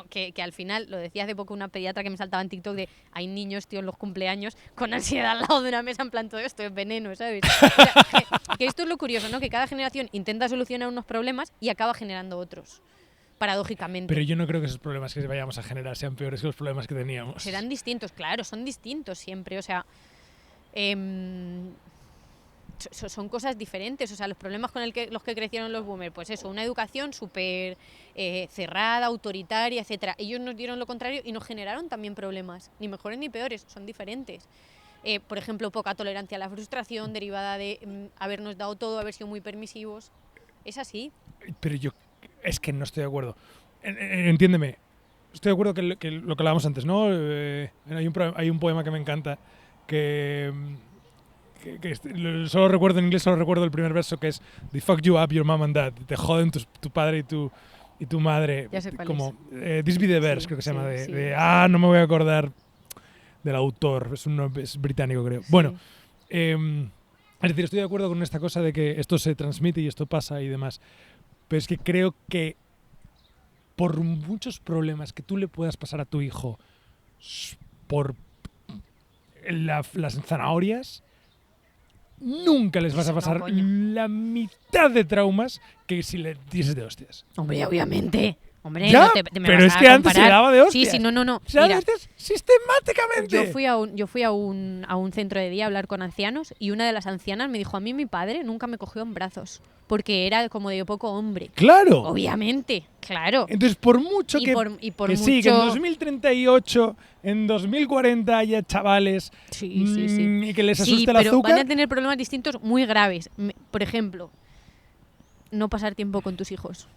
que al final, lo decía hace poco una pediatra que me saltaba en TikTok de hay niños, tío, en los cumpleaños con ansiedad al lado de una mesa en plan todo esto es veneno, ¿sabes? O sea, que esto es lo curioso, ¿no? Que cada generación intenta solucionar unos problemas y acaba generando otros, paradójicamente. Pero yo no creo que esos problemas que vayamos a generar sean peores que los problemas que teníamos. Serán distintos, claro, son distintos siempre, o sea... son cosas diferentes, o sea, los problemas con los que crecieron los boomers, pues eso, una educación súper cerrada, autoritaria, etcétera. Ellos nos dieron lo contrario y nos generaron también problemas, ni mejores ni peores, son diferentes. Por ejemplo, poca tolerancia a la frustración derivada de habernos dado todo, haber sido muy permisivos. Es así. Pero yo es que no estoy de acuerdo. Entiéndeme. Estoy de acuerdo que lo que hablábamos antes, ¿no? Hay un poema que me encanta que solo recuerdo en inglés, solo recuerdo el primer verso, que es "They fuck you up, your mom and dad". Te joden tu padre y tu madre. Ya sé cuál como This Be The Verse, sí, creo que se llama. sí. No me voy a acordar del autor. Es británico, creo. Sí. Bueno, es decir, estoy de acuerdo con esta cosa de que esto se transmite y esto pasa y demás. Pero es que creo que por muchos problemas que tú le puedas pasar a tu hijo por las zanahorias, nunca les vas a pasar la mitad de traumas que si le dices de hostias. Hombre, obviamente. Hombre, ya, no me pero vas es que antes se daba de hostias. Sí, no. Mira, sistemáticamente. Yo fui a un centro de día a hablar con ancianos y una de las ancianas me dijo, a mí mi padre nunca me cogió en brazos porque era como de poco hombre. Claro. Obviamente, claro. Entonces, por mucho y que, por que mucho... sí, que en 2038, en 2040 haya chavales sí. y que les asuste el pero azúcar. Van a tener problemas distintos muy graves. Por ejemplo, no pasar tiempo con tus hijos.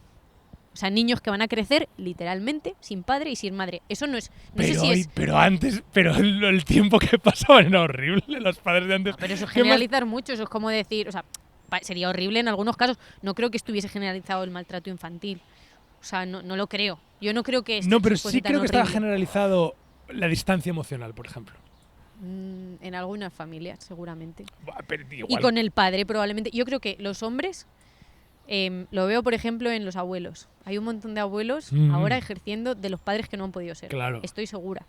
O sea, niños que van a crecer literalmente sin padre y sin madre. Eso no es... Pero el tiempo que pasaban era horrible, los padres de antes. No, pero eso es generalizar mucho, eso es como decir... O sea, sería horrible en algunos casos. No creo que estuviese generalizado el maltrato infantil. O sea, no lo creo. Yo no creo que... No, pero sí creo que estaba generalizado la distancia emocional, por ejemplo. En algunas familias, seguramente. Pero igual. Y con el padre, probablemente. Yo creo que los hombres... lo veo, por ejemplo, en los abuelos. Hay un montón de abuelos ahora ejerciendo de los padres que no han podido ser. Claro. Estoy segura.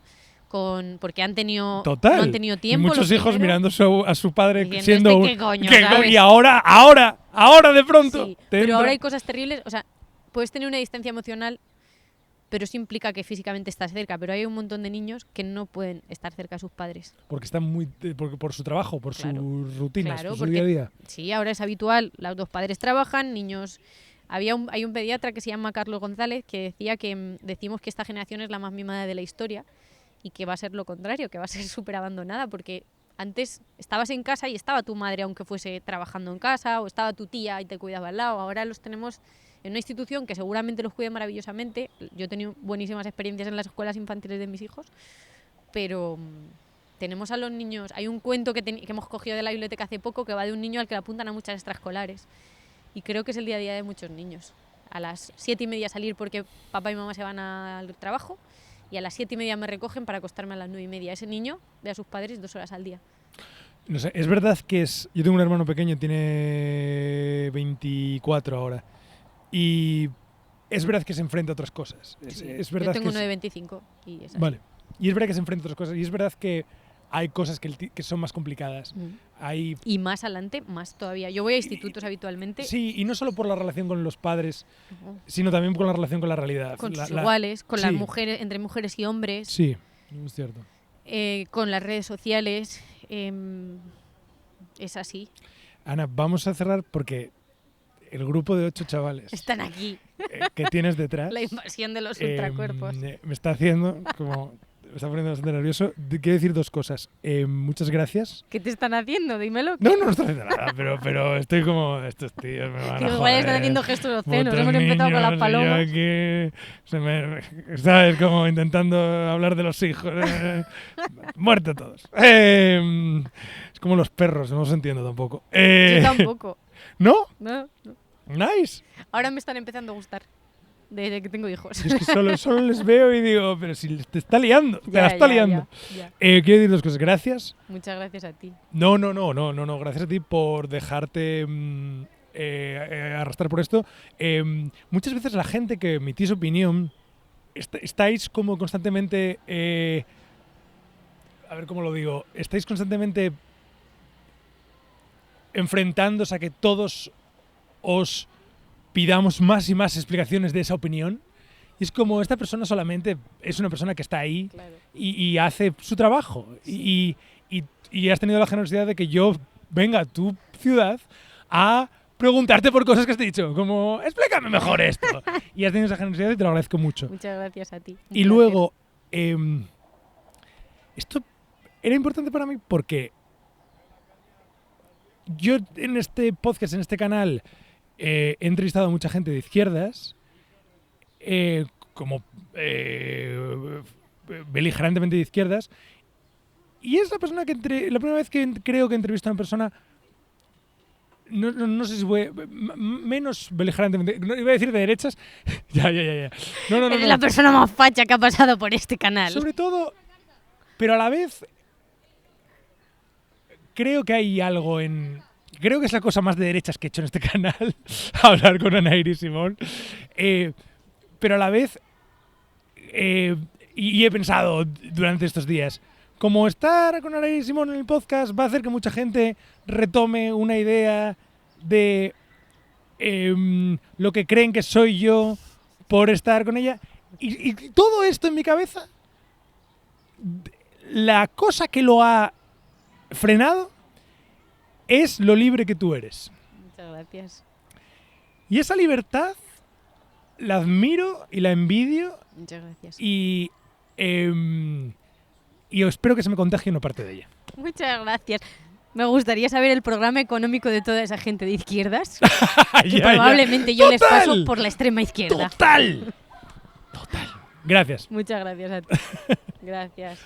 Porque han tenido, Total. no han tenido tiempo. Y muchos hijos mirando a su padre diciendo, siendo ¿qué coño, y ahora de pronto. Sí, pero ahora hay cosas terribles. O sea, puedes tener una distancia emocional, pero eso implica que físicamente estás cerca. Pero hay un montón de niños que no pueden estar cerca de sus padres. Porque están por su trabajo, por sus rutinas, por su día a día. Sí, ahora es habitual. Los dos padres trabajan, niños... Hay un pediatra que se llama Carlos González que decía que decimos que esta generación es la más mimada de la historia y que va a ser lo contrario, que va a ser súper abandonada, porque antes estabas en casa y estaba tu madre aunque fuese trabajando en casa, o estaba tu tía y te cuidaba al lado. Ahora los tenemos en una institución que seguramente los cuide maravillosamente. Yo he tenido buenísimas experiencias en las escuelas infantiles de mis hijos, pero tenemos a los niños... Hay un cuento que hemos cogido de la biblioteca hace poco que va de un niño al que le apuntan a muchas extraescolares. Y creo que es el día a día de muchos niños. A las 7:30 salir porque papá y mamá se van al trabajo y a las 7:30 me recogen para acostarme a las 9:30. Ese niño ve a sus padres 2 horas al día. No sé, es verdad que yo tengo un hermano pequeño, tiene 24 ahora, y es verdad que se enfrenta a otras cosas. Es verdad Yo tengo que uno de 25 y es así. Vale, y es verdad que se enfrenta a otras cosas, y es verdad que hay cosas que son más complicadas. Hay... Y más adelante, más todavía. Yo voy a institutos habitualmente. Sí, y no solo por la relación con los padres, sino también con la relación con la realidad. Con sus iguales, con sí. las mujeres, entre mujeres y hombres. Sí, es cierto. Con las redes sociales. Es así. Ana, vamos a cerrar porque el grupo de 8 chavales Están aquí. Que tienes detrás... La invasión de los ultracuerpos. Me está haciendo como... Me está poniendo bastante nervioso. Quiero decir 2 cosas. Muchas gracias. ¿Qué te están haciendo? Dímelo. No estoy haciendo nada, pero estoy como... Estos tíos me van a joder. Igual están haciendo gestos obscenos. Hemos empezado con las palomas. ¿Sabes? Como intentando hablar de los hijos. Muerto todos. Es como los perros, no los entiendo tampoco. Yo tampoco. ¿No? No. Nice. Ahora me están empezando a gustar. Desde que tengo hijos. Es que solo les veo y digo, pero si te está liando, te la está liando. Ya. Quiero decir 2 cosas. Gracias. Muchas gracias a ti. No. Gracias a ti por dejarte arrastrar por esto. Muchas veces la gente que emitís opinión estáis como constantemente... a ver cómo lo digo. Estáis constantemente enfrentándose a que todos os pidamos más y más explicaciones de esa opinión. Y es como esta persona solamente es una persona que está ahí, claro, y hace su trabajo. Sí. Y has tenido la generosidad de que yo venga a tu ciudad a preguntarte por cosas que has dicho. Como, explícame mejor esto. Y has tenido esa generosidad y te lo agradezco mucho. Muchas gracias a ti. Y luego, esto era importante para mí porque yo en este podcast, en este canal, he entrevistado a mucha gente de izquierdas, como beligerantemente de izquierdas, y es la persona la primera vez que creo que entrevisto a una persona, no sé si fue menos beligerantemente, no iba a decir de derechas, ya. No. Eres la persona más facha que ha pasado por este canal. Sobre todo, pero a la vez creo que hay algo en... Creo que es la cosa más de derechas que he hecho en este canal, hablar con Ana Iris Simón. Pero a la vez, y he pensado durante estos días, como estar con Ana Iris Simón en el podcast va a hacer que mucha gente retome una idea de lo que creen que soy yo por estar con ella. Y todo esto en mi cabeza, la cosa que lo ha frenado es lo libre que tú eres. Muchas gracias. Y esa libertad la admiro y la envidio. Muchas gracias. Y espero que se me contagie una parte de ella. Muchas gracias. Me gustaría saber el programa económico de toda esa gente de izquierdas. Que probablemente yo les paso por la extrema izquierda. ¡Total! Gracias. Muchas gracias a ti. Gracias.